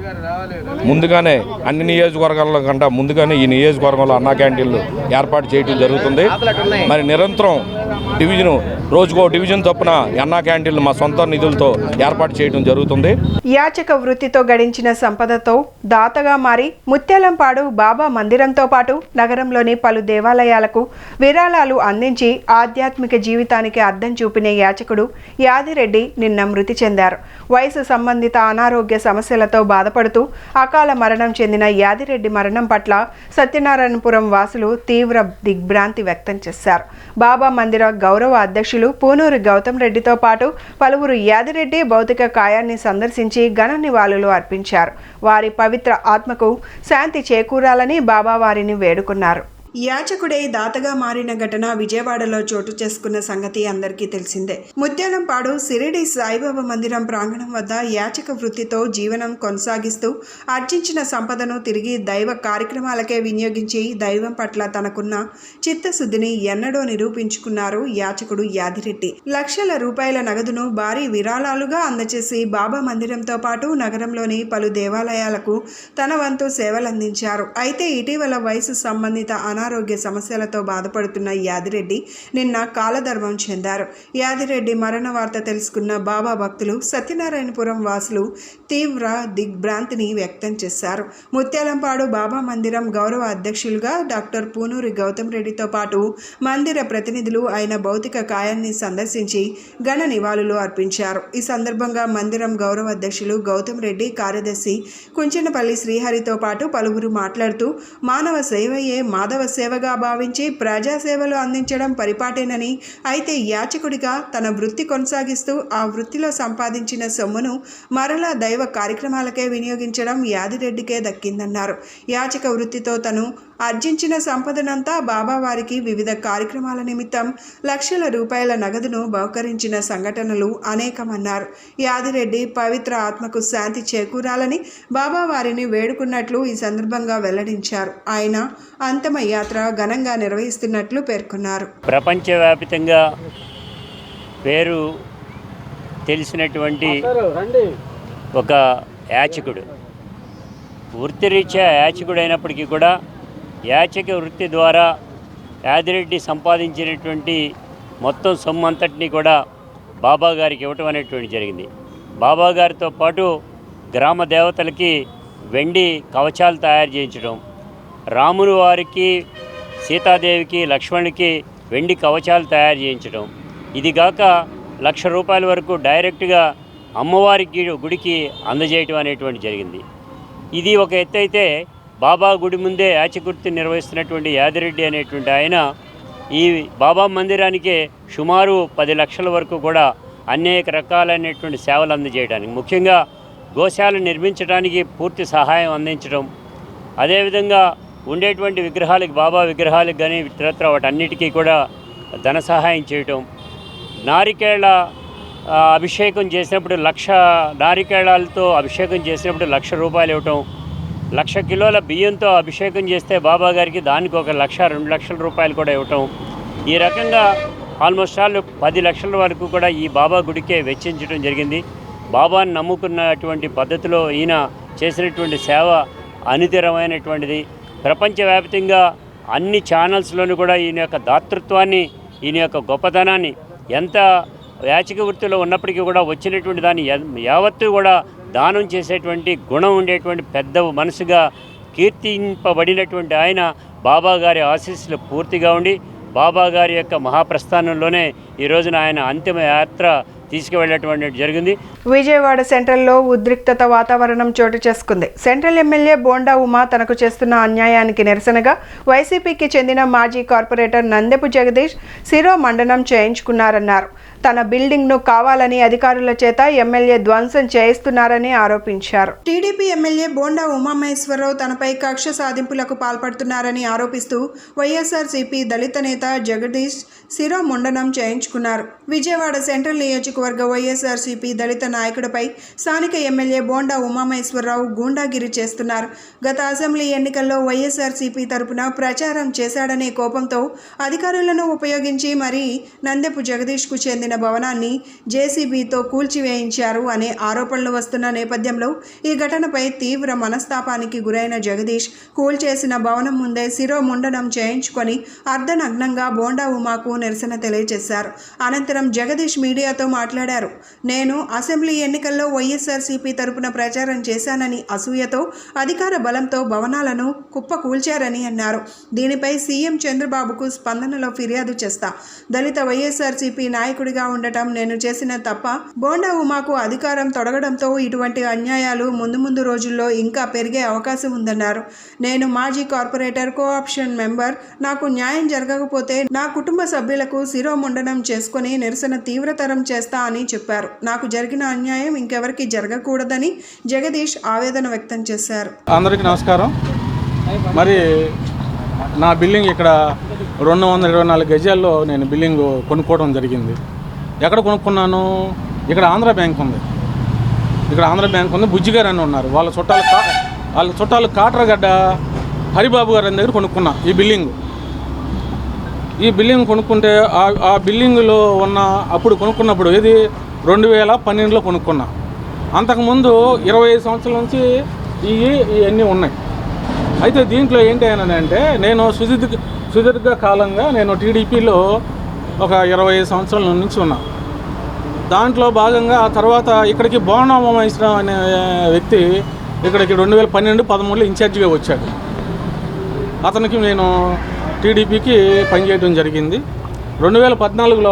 ముందుగానే అన్ని నియోజకవర్గాల కంటే ముందుగానే ఈ నియోజకవర్గంలో అన్నా క్యాంటీన్లు ఏర్పాటు చేయడం జరుగుతుంది. మరి నిరంతరం రోజుకో డివిజన్ చొప్పున అన్నా క్యాంటీన్లు మా సొంత నిధులతో ఏర్పాటు చేయడం జరుగుతుంది. యాచక వృత్తితో గడించిన సంపదతో దాతగా మారి ముత్యాలంపాడు బాబా మందిరంతో పాటు నగరంలోని పలు దేవాలయాలకు విరాళాలు అందించి ఆధ్యాత్మిక జీవితానికి అద్దం చూపిన యాచకుడు యాదిరెడ్డి నిన్న మృతి చెందారు. వయసు సంబంధిత అనారోగ్య సమస్యలతో బాధపడుతూ అకాల మరణం చెందిన యాదిరెడ్డి మరణం పట్ల సత్యనారాయణపురం వాసులు తీవ్ర దిగ్భ్రాంతి వ్యక్తం చేశారు. బాబా మందిర గౌరవ అధ్యక్షులు పూనూరి గౌతమ్ రెడ్డితో పాటు పలువురు యాదిరెడ్డి భౌతిక కాయాన్ని సందర్శించి ఘన నివాళులు అర్పించారు. వారి పవిత్ర ఆత్మకు శాంతి చేకూరాలని బాబా వారిని వేడుకున్నారు. యాచకుడే దాతగా మారిన ఘటన విజయవాడలో చోటు చేసుకున్న సంగతి అందరికీ తెలిసిందే. ముత్యాలంపాడు సిరిడి సాయిబాబా మందిరం ప్రాంగణం వద్ద యాచక వృత్తితో జీవనం కొనసాగిస్తూ ఆర్జించిన సంపదను తిరిగి దైవ కార్యక్రమాలకే వినియోగించి దైవం పట్ల తనకున్న చిత్తశుద్ధిని ఎన్నడో నిరూపించుకున్నారు యాచకుడు యాదిరెడ్డి. లక్షల రూపాయల నగదును భారీ విరాళాలుగా అందజేసి బాబా మందిరంతో పాటు నగరంలోని పలు దేవాలయాలకు తన వంతు సేవలందించారు. అయితే ఇటీవల వయసు సంబంధిత అనారోగ్య సమస్యలతో బాధపడుతున్న యాదిరెడ్డి నిన్న కాలధర్మం చెందారు. యాదిరెడ్డి మరణ వార్త తెలుసుకున్న బాబా భక్తులు సత్యనారాయణపురం వాసులు తీవ్ర దిగ్భ్రాంతిని వ్యక్తం చేశారు. ముత్యాలంపాడు బాబా మందిరం గౌరవ అధ్యక్షులుగా డాక్టర్ పూనూరి గౌతమ్ రెడ్డితో పాటు మందిర ప్రతినిధులు ఆయన భౌతిక కాయాన్ని సందర్శించి ఘన నివాళులు అర్పించారు. ఈ సందర్భంగా మందిరం గౌరవ అధ్యక్షులు గౌతమ్ రెడ్డి, కార్యదర్శి కుంచెనపల్లి శ్రీహరితో పాటు పలువురు మాట్లాడుతూ మానవ సేవయే మాధవ సేవగా భావించి ప్రజాసేవలు అందించడం పరిపాటేనని, అయితే యాచకుడిగా తన వృత్తి కొనసాగిస్తూ ఆ వృత్తిలో సంపాదించిన సొమ్మును మరలా దైవ కార్యక్రమాలకే వినియోగించడం యాదిరెడ్డికే దక్కిందన్నారు. యాచక వృత్తితో తను ఆర్జించిన సంపదనంతా బాబా వారికి వివిధ కార్యక్రమాల నిమిత్తం లక్షల రూపాయల నగదును బహుకరించిన సంఘటనలు అనేకమన్నారు. యాదిరెడ్డి పవిత్ర ఆత్మకు శాంతి చేకూరాలని బాబా వారిని వేడుకున్నట్లు ఈ సందర్భంగా వెల్లడించారు. ఆయన అంతిమ యాత్ర ఘనంగా నిర్వహిస్తున్నట్లు పేర్కొన్నారు. ప్రపంచవ్యాప్తంగా పేరు తెలిసినటువంటి ఒక యాచకుడు, వృత్తిరీత్యా యాచకుడు అయినప్పటికీ కూడా యాచక వృత్తి ద్వారా యాదిరెడ్డి సంపాదించినటువంటి మొత్తం సొమ్ము అంతటినీ కూడా బాబా గారికి ఇవ్వటం అనేటువంటి జరిగింది. బాబా గారితో పాటు గ్రామ దేవతలకి వెండి కవచాలు తయారు చేయించడం, రాముని వారికి, సీతాదేవికి, లక్ష్మణునికి వెండి కవచాలు తయారు చేయించడం, ఇదిగాక ₹1,00,000 వరకు డైరెక్ట్గా అమ్మవారికి గుడికి అందజేయటం అనేటువంటి జరిగింది. ఇది ఒక ఎత్తు అయితే, బాబా గుడి ముందే యాచకుర్తి నిర్వహిస్తున్నటువంటి యాదిరెడ్డి అనేటువంటి ఆయన ఈ బాబా మందిరానికే సుమారు 10 లక్షల వరకు కూడా అనేక రకాలైనటువంటి సేవలు అందజేయడానికి, ముఖ్యంగా గోశాల నిర్మించడానికి పూర్తి సహాయం అందించడం, అదేవిధంగా ఉండేటువంటి విగ్రహాలకు, బాబా విగ్రహాలకు కానీ ఇతరత్ర వాటన్నిటికీ కూడా ధన సహాయం చేయటం, నారికేళ అభిషేకం చేసినప్పుడు 1,00,000 నారికేళాలతో అభిషేకం చేసినప్పుడు ₹1,00,000 ఇవ్వటం, 1,00,000 కిలోల బియ్యంతో అభిషేకం చేస్తే బాబా గారికి దానికి ఒక 1,00,000, 2 లక్షల రూపాయలు కూడా ఇవ్వటం, ఈ రకంగా ఆల్మోస్ట్ ఆల్ 10 లక్షల వరకు కూడా ఈ బాబా గుడికే వెచ్చించడం జరిగింది. బాబాను నమ్ముకున్నటువంటి పద్ధతిలో ఈయన చేసినటువంటి సేవ అనితరమైనటువంటిది. ప్రపంచవ్యాప్తంగా అన్ని ఛానల్స్లోనూ కూడా ఈయన యొక్క దాతృత్వాన్ని, ఈయన యొక్క గొప్పతనాన్ని, ఎంత యాచక వృత్తిలో ఉన్నప్పటికీ కూడా వచ్చినటువంటి దాన్ని యావత్తు కూడా దానం చేసేటువంటి గుణం ఉండేటువంటి పెద్ద మనసుగా కీర్తింపబడినటువంటి ఆయన బాబా గారి ఆశీస్సులు పూర్తిగా ఉండి బాబా గారి యొక్క మహాప్రస్థానంలోనే ఈ రోజున ఆయన అంతిమ యాత్ర తీసుకువెళ్ళటువంటి జరిగింది. విజయవాడ సెంట్రల్లో ఉద్రిక్తత వాతావరణం చోటు చేసుకుంది. సెంట్రల్ ఎమ్మెల్యే బోండా ఉమా తనకు చేస్తున్న అన్యాయానికి నిరసనగా వైసీపీకి చెందిన మాజీ కార్పొరేటర్ నందెపు జగదీష్ శిరో మండనం చేయించుకున్నారన్నారు. తన బిల్డింగ్ను కావాలని అధికారుల చేత ఎమ్మెల్యే ధ్వంసం చేయిస్తున్నారని ఆరోపించారు. టీడీపీ ఎమ్మెల్యే బోండా ఉమామహేశ్వరరావు తనపై కక్ష సాధింపులకు పాల్పడుతున్నారని ఆరోపిస్తూ వైఎస్ఆర్సీపీ దళిత నేత జగదీష్ శిరోముండనం చేయించుకున్నారు. విజయవాడ సెంట్రల్ నియోజకవర్గ వైఎస్ఆర్సీపీ దళిత నాయకుడిపై స్థానిక ఎమ్మెల్యే బోండా ఉమామహేశ్వరరావు గూండాగిరి చేస్తున్నారు. గత అసెంబ్లీ ఎన్నికల్లో వైఎస్ఆర్సీపీ తరపున ప్రచారం చేశాడనే కోపంతో అధికారులను ఉపయోగించి మరీ నందెపు జగదీష్కు చెందిన భవనాన్ని జేసీబీతో కూల్చివేయించారు అనే ఆరోపణలు వస్తున్న నేపథ్యంలో ఈ ఘటనపై తీవ్ర మనస్తాపానికి గురైన జగదీష్ కూల్చేసిన భవనం ముందే శిరోముండనం చేయించుకొని అర్ధనగ్నంగా బోండా ఉమాకు నిరసన తెలియజేశారు. అనంతరం జగదీష్ మీడియాతో మాట్లాడారు. నేను అసెంబ్లీ ఎన్నికల్లో వైఎస్ఆర్సీపీ తరపున ప్రచారం చేశానని అసూయతో అధికార బలంతో భవనాలను కుప్పకూల్చారని అన్నారు. దీనిపై సీఎం చంద్రబాబుకు స్పందనలో ఫిర్యాదు చేస్తా. దళిత వైఎస్ఆర్సీపీ నాయకుడిగా ఉండటం నేను చేసిన తప్ప. బోండా ఉమాకు అధికారం తొడగడంతో ఇటువంటి అన్యాయాలు ముందు రోజుల్లో ఇంకా పెరిగే అవకాశం ఉందన్నారు. నేను మాజీ కార్పొరేటర్ కోఆప్షన్ మెంబర్. నాకు న్యాయం జరగకపోతే నా కుటుంబ సభ్యులకు శిరోముండనం చేసుకుని నిరసన తీవ్రతరం చేస్తా అని చెప్పారు. నాకు జరిగిన అన్యాయం ఇంకెవరికి జరగకూడదని జగదీష్ ఆవేదన వ్యక్తం చేశారు. అందరికీ నమస్కారం. మరి నా బిల్డింగ్ ఇక్కడ 224 గజాల్లో నేను బిల్డింగ్ కొనుక్కోవడం జరిగింది. ఎక్కడ కొనుక్కున్నాను? ఇక్కడ ఆంధ్ర బ్యాంక్ ఉంది. బుజ్జి గారు అని ఉన్నారు. వాళ్ళ చుట్టాలు కాట్రగడ్డ హరిబాబు గారి దగ్గర కొనుక్కున్నా ఈ బిల్డింగ్ కొనుక్కుంటే ఆ బిల్డింగ్లో ఉన్న అప్పుడు కొనుక్కున్నప్పుడు ఇది 2012లో కొనుక్కున్నా. అంతకుముందు 25 సంవత్సరాల నుంచి ఇవన్నీ ఉన్నాయి. అయితే దీంట్లో ఏంటి అంటే నేను సుదీర్ఘ కాలంగా నేను టీడీపీలో ఒక 25 సంవత్సరాల నుంచి ఉన్నా. దాంట్లో భాగంగా ఆ తర్వాత ఇక్కడికి బోండా ఉమామహేశ్వరరావు అనే వ్యక్తి ఇక్కడికి 2012-13లో ఇన్ఛార్జిగా వచ్చాడు. అతనికి నేను టీడీపీకి పనిచేయడం జరిగింది. 2014లో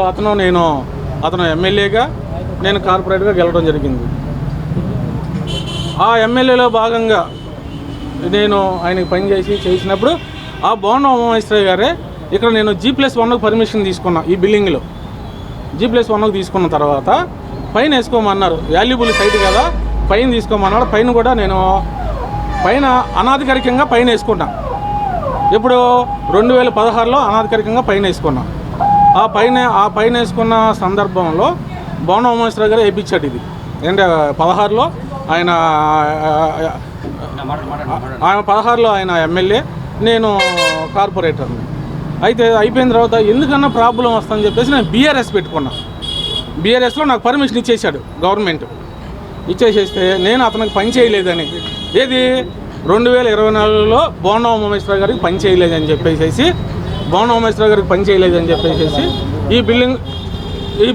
అతను ఎమ్మెల్యేగా నేను కార్పొరేటర్గా గెలవడం జరిగింది. ఆ ఎమ్మెల్యేలో భాగంగా నేను ఆయనకి చేసినప్పుడు ఆ బోండా ఉమామహేశ్వరరావు గారే ఇక్కడ నేను G+1కు పర్మిషన్ తీసుకున్నా. ఈ బిల్డింగ్లో G+1కు తీసుకున్న తర్వాత పైన వేసుకోమన్నారు. వాల్యుబుల్ సైట్ కదా, పైన తీసుకోమన్నాడు. పైన కూడా నేను అనాధికారికంగా పైన వేసుకున్నా. ఇప్పుడు 2016లో అనాధికారికంగా పైన వేసుకున్నా. ఆ పైన వేసుకున్న సందర్భంలో బోండా ఉమామహేశ్వరరావు గారు వేయించాడు. ఇది అంటే 16లో ఆయన ఎమ్మెల్యే, నేను కార్పొరేటర్ని. అయితే అయిపోయిన తర్వాత ఎందుకన్నా ప్రాబ్లం వస్తుందని చెప్పేసి నేను బీఆర్ఎస్ పెట్టుకున్నా. బీఆర్ఎస్లో నాకు పర్మిషన్ ఇచ్చేసాడు గవర్నమెంట్. ఇచ్చేసేస్తే నేను అతనికి పని చేయలేదని, ఏది 2024లో బోండా ఉమామహేశ్వరరావు గారికి పని చేయలేదని చెప్పేసి ఈ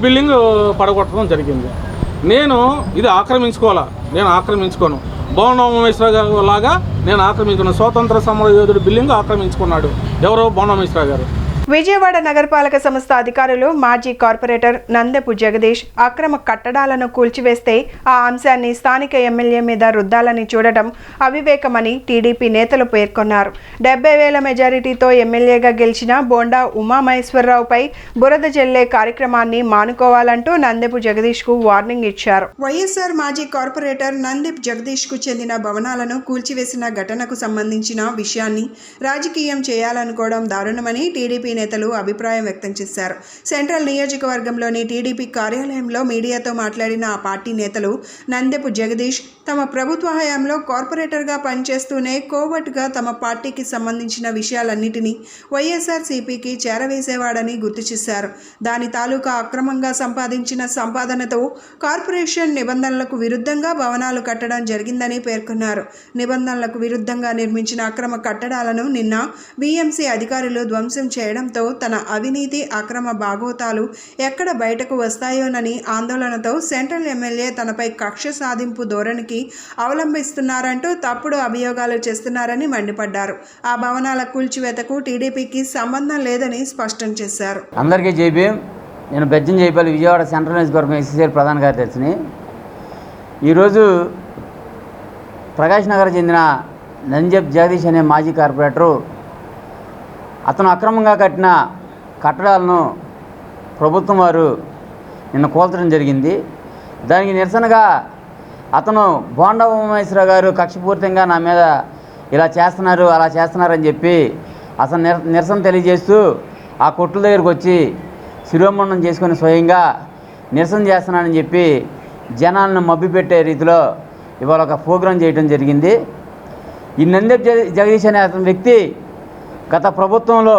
బిల్డింగ్ పడగొట్టడం జరిగింది. నేను ఇది ఆక్రమించుకోను. బోండా ఉమామహేశ్వరరావు గారు లాగా నేను ఆక్రమించుకున్నాను. స్వాతంత్ర సమర యోధుడు బిల్డింగ్ ఆక్రమించుకున్నాడు. ఎవరో బోండా ఉమామహేశ్వరరావు గారు. విజయవాడ నగరపాలక సంస్థ అధికారులు మాజీ కార్పొరేటర్ నందెపు జగదీష్ అక్రమ కట్టడాలను కూల్చివేస్తే ఆ అంశాన్ని స్థానిక ఎమ్మెల్యే మీద రుద్దాలని చూడటం అవివేకమని టీడీపీ నేతలు పేర్కొన్నారు. 70,000 మెజారిటీతో ఎమ్మెల్యేగా గెలిచిన బోండా ఉమామహేశ్వరరావుపై బురద జల్లే కార్యక్రమాన్ని మానుకోవాలంటూ నందెపు జగదీష్కు వార్నింగ్ ఇచ్చారు. వైఎస్ఆర్ మాజీ కార్పొరేటర్ నందెప్ జగదీష్కు చెందిన భవనాలను కూల్చివేసిన ఘటనకు సంబంధించిన విషయాన్ని రాజకీయం చేయాలనుకోవడం దారుణమని టీడీపీ నేతలు అభిప్రాయం వ్యక్తం చేశారు. సెంట్రల్ నియోజకవర్గంలోని టీడీపీ కార్యాలయంలో మీడియాతో మాట్లాడిన ఆ పార్టీ నేతలు నందెపు జగదీష్ తమ ప్రభుత్వ హయాంలో కార్పొరేటర్గా పనిచేస్తూనే కోవట్గా తమ పార్టీకి సంబంధించిన విషయాలన్నిటినీ వైఎస్ఆర్సీపీకి చేరవేసేవాడని గుర్తు చేశారు. దాని తాలూకా అక్రమంగా సంపాదించిన సంపాదనతో కార్పొరేషన్ నిబంధనలకు విరుద్ధంగా భవనాలు కట్టడం జరిగిందని పేర్కొన్నారు. నిబంధనలకు విరుద్ధంగా నిర్మించిన అక్రమ కట్టడాలను నిన్న వీఎంసీ అధికారులు ధ్వంసం చేయడంతో తన అవినీతి అక్రమ బాగోతాలు ఎక్కడ బయటకు వస్తాయోనని ఆందోళనతో సెంట్రల్ ఎమ్మెల్యే తనపై కక్ష సాధింపు ధోరణికి అవలంబిస్తున్నారంటూ తప్పుడు అభియోగాలు చేస్తున్నారని మండిపడ్డారు. ఆ భవనాల కూల్చివేతకు టీడీపీకి సంబంధం లేదని స్పష్టం చేశారు. అందరికీ జైభీం. నేను బెజ్జం జైపల్లి విజయవాడ సెంట్రల్ నియోజకవర్గం ఎస్సీసీఎల్ ప్రధాన కార్యదర్శిని. ఈరోజు ప్రకాష్ నగర్ చెందిన నందెప్ జగదీష్ అనే మాజీ కార్పొరేటరు అతను అక్రమంగా కట్టిన కట్టడాలను ప్రభుత్వం వారు నిన్న కూల్చడం జరిగింది. దానికి నిరసనగా అతను బోండా ఉమామహేశ్వరరావు గారు కక్షపూరితంగా నా మీద ఇలా చేస్తున్నారు అలా చేస్తున్నారని చెప్పి అసలు నిరసన తెలియజేస్తూ ఆ కొట్ల దగ్గరికి వచ్చి శిరోమండనం చేసుకొని స్వయంగా నిరసన చేస్తున్నానని చెప్పి జనాలను మభ్యపెట్టే రీతిలో ఇవాళ ఒక ప్రోగ్రాం చేయడం జరిగింది. ఈ నందెప్ జగదీష్ అనే అతని వ్యక్తి గత ప్రభుత్వంలో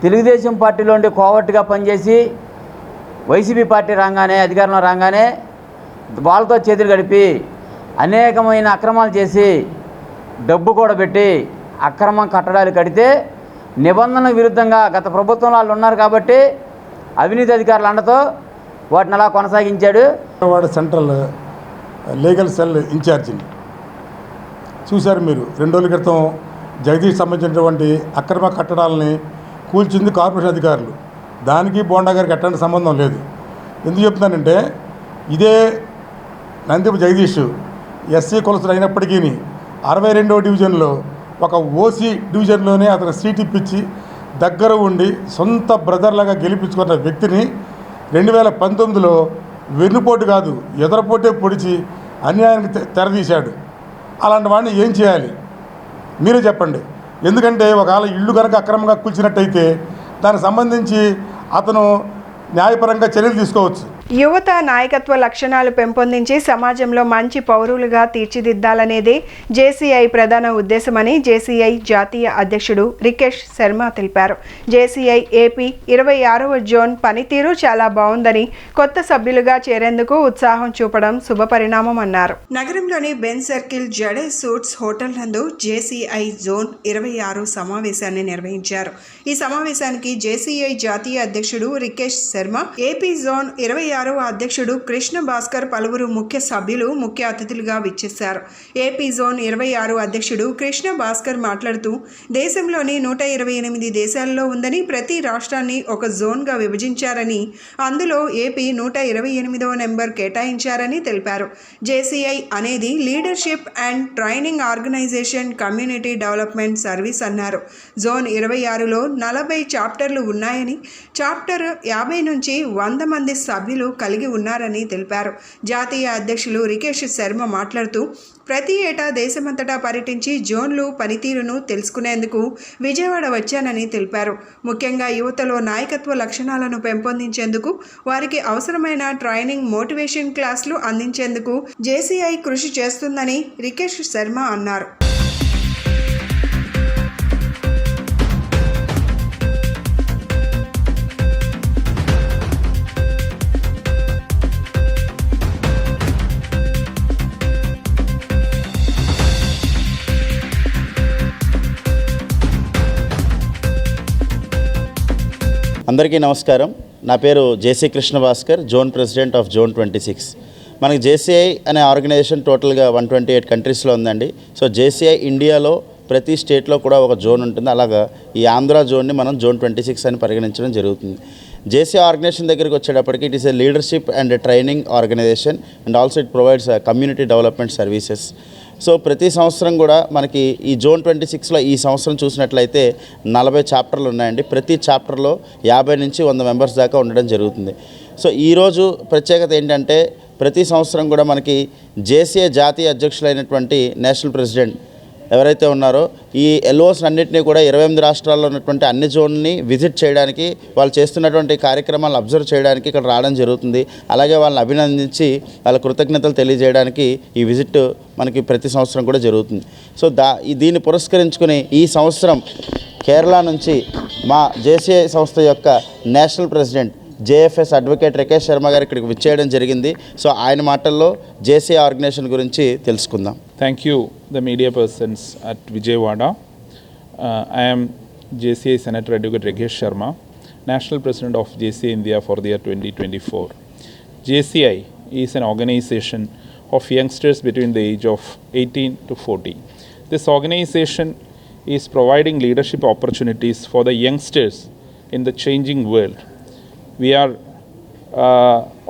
తెలుగుదేశం పార్టీలో ఉండి కోవర్ట్గా పనిచేసి వైసీపీ పార్టీ రాగానే అధికారంలో రాగానే వాళ్ళతో చేతులు గడిపి అనేకమైన అక్రమాలు చేసి డబ్బు కూడా పెట్టి అక్రమ కట్టడాలు కడితే నిబంధనల విరుద్ధంగా గత ప్రభుత్వంలో వాళ్ళు ఉన్నారు కాబట్టి అవినీతి అధికారుల అండతో వాటిని అలా కొనసాగించాడు. వాడు సెంట్రల్ లీగల్ సెల్ ఇన్ఛార్జిని చూశారు మీరు. 2 రోజుల క్రితం జగదీష్ సంబంధించినటువంటి అక్రమ కట్టడాలని కూల్చింది కార్పొరేషన్ అధికారులు. దానికి బోండా గారికి ఎట్లాంటి సంబంధం లేదు. ఎందుకు చెప్తున్నానంటే ఇదే నందెప్ జగదీష్ ఎస్సీ కులస్తుడు అయినప్పటికీ 62వ డివిజన్లో ఒక ఓసీ డివిజన్లోనే అతను సీట్ ఇప్పించి దగ్గర ఉండి సొంత బ్రదర్లాగా గెలిపించుకున్న వ్యక్తిని 2019లో వెన్నుపోటు కాదు ఎదరపోటే పొడిచి అన్యాయానికి తెరదీశాడు. అలాంటి వాడిని ఏం చేయాలి మీరే చెప్పండి. ఎందుకంటే ఒకవేళ ఇల్లు కనుక అక్రమంగా కూల్చినట్టయితే దానికి సంబంధించి అతను న్యాయపరంగా చర్యలు తీసుకోవచ్చు. యువత నాయకత్వ లక్షణాలు పెంపొందించి సమాజంలో మంచి పౌరులుగా తీర్చిదిద్దాలనేదే జేసీఐ ప్రధాన ఉద్దేశమని జేసీఐ జాతీయ అధ్యక్షుడు రికేష్ శర్మ తెలిపారు. జేసీఐ ఏపీ 26వ జోన్ పనితీరు చాలా బాగుందని, కొత్త సభ్యులుగా చేరేందుకు ఉత్సాహం చూపడం శుభపరిణామం అన్నారు. నగరంలోని బెన్ సర్కిల్ జడే సూట్స్ హోటల్ నందు జేసీఐ జోన్ 26 సమావేశాన్ని నిర్వహించారు. ఈ సమావేశానికి జేసీఐ జాతీయ అధ్యక్షుడు రికేష్ శర్మ, ఏపీ జోన్ 26వ అధ్యక్షుడు కృష్ణ భాస్కర్, పలువురు ముఖ్య సభ్యులు ముఖ్య అతిథులుగా విచ్చేశారు. ఏపీ జోన్ 26 అధ్యక్షుడు కృష్ణ భాస్కర్ మాట్లాడుతూ దేశంలోని 128 దేశాల్లో ఉందని, ప్రతి రాష్ట్రాన్ని ఒక జోన్గా విభజించారని, అందులో ఏపీ 128వ నెంబర్ కేటాయించారని తెలిపారు. జేసీఐ అనేది leadership and training organization community development service అన్నారు. జోన్ 26లో 40 చాప్టర్లు ఉన్నాయని, చాప్టర్ 50 నుంచి 100 మంది సభ్యులు కలిగి ఉన్నారని తెలిపారు. జాతీయ అధ్యక్షులు రికేష్ శర్మ మాట్లాడుతూ ప్రతి ఏటా దేశమంతటా పర్యటించి జోన్లు పనితీరును తెలుసుకునేందుకు విజయవాడ వచ్చానని తెలిపారు. ముఖ్యంగా యువతలో నాయకత్వ లక్షణాలను పెంపొందించేందుకు, వారికి అవసరమైన ట్రైనింగ్, మోటివేషన్ క్లాసులు అందించేందుకు జేసీఐ కృషి చేస్తుందని రికేష్ శర్మ అన్నారు. అందరికీ నమస్కారం. నా పేరు JC Krishna Bhaskar, zone president of zone 26. మనకి జేసీఐ అనే ఆర్గనైజేషన్ టోటల్గా 128 కంట్రీస్లో ఉందండి. సో జేసీఐ ఇండియాలో ప్రతి స్టేట్లో కూడా ఒక జోన్ ఉంటుంది. అలాగా ఈ ఆంధ్ర జోన్ని మనం జోన్ 26 అని పరిగణించడం జరుగుతుంది. జేసీఐ ఆర్గనైజేషన్ దగ్గరికి వచ్చేటప్పటికి it is a leadership and training organization and also it provides community development services. So ప్రతి సంవత్సరం కూడా మనకి ఈ జోన్ 26లో ఈ సంవత్సరం చూసినట్లయితే 40 చాప్టర్లు ఉన్నాయండి. ప్రతి చాప్టర్లో 50 నుంచి 100 మెంబర్స్ దాకా ఉండడం జరుగుతుంది. సో ఈరోజు ప్రత్యేకత ఏంటంటే ప్రతి సంవత్సరం కూడా మనకి జేసీఐ జాతీయ అధ్యక్షులైనటువంటి నేషనల్ ప్రెసిడెంట్ ఎవరైతే ఉన్నారో ఈ ఎల్ఓస్ అన్నింటినీ కూడా 28 రాష్ట్రాల్లో ఉన్నటువంటి అన్ని జోన్ని విజిట్ చేయడానికి, వాళ్ళు చేస్తున్నటువంటి కార్యక్రమాలను అబ్జర్వ్ చేయడానికి ఇక్కడ రావడం జరుగుతుంది. అలాగే వాళ్ళని అభినందించి వాళ్ళ కృతజ్ఞతలు తెలియజేయడానికి ఈ విజిట్ మనకి ప్రతి సంవత్సరం కూడా జరుగుతుంది. సో దీన్ని పురస్కరించుకుని ఈ సంవత్సరం కేరళ నుంచి మా జేసీఐ సంస్థ యొక్క national president JFS advocate Rikesh Sharma garu ఇక్కడికి విచ్చేయడం జరిగింది. సో ఆయన మాటల్లో జేసీఐ ఆర్గనైజేషన్ గురించి తెలుసుకుందాం. Thank you, the media persons at Vijayawada. I am JCI Senator Advocate Rakesh Sharma, National President of JCI India for the year 2024. JCI is an organization of youngsters between the age of 18 to 40. This organization is providing leadership opportunities for the youngsters in the changing world. We are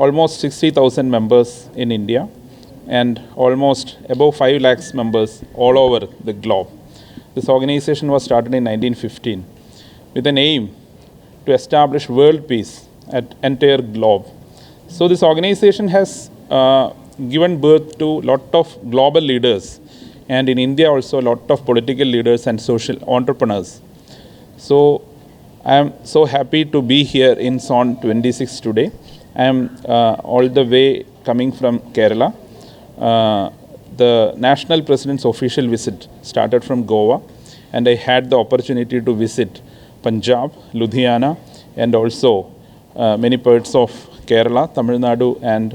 almost 60,000 members in India and almost above 5 lakhs members all over the globe. This organization was started in 1915 with an aim to establish world peace at entire globe. So this organization has given birth to lot of global leaders, and in India also a lot of political leaders and social entrepreneurs. So I am so happy to be here in Zone 26 today. I am all the way coming from Kerala. The national president's official visit started from Goa, and I had the opportunity to visit Punjab, Ludhiana, and also many parts of Kerala, Tamil Nadu, and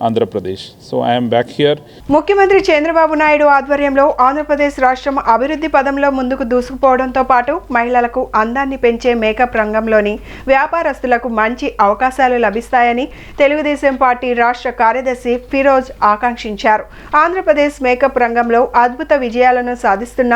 Andhra Pradesh. So I am back here. ముఖ్యమంత్రి చంద్రబాబు నాయుడు ఆధ్వర్యంలో ఆంధ్రప్రదేశ్ రాష్ట్రం అభివృద్ధి పదంలో ముందుకు దూసుకుపోవడంతో పాటు మహిళలకు అందాన్ని పెంచే మేకప్ రంగంలోని వ్యాపారస్తులకు మంచి అవకాశాలు లభిస్తాయని తెలుగుదేశం పార్టీ రాష్ట్ర కార్యదర్శి ఫిరోజ్ ఆకాంక్షించారు. ఆంధ్రప్రదేశ్ మేకప్ రంగంలో అద్భుత విజయాలను సాధిస్తున్న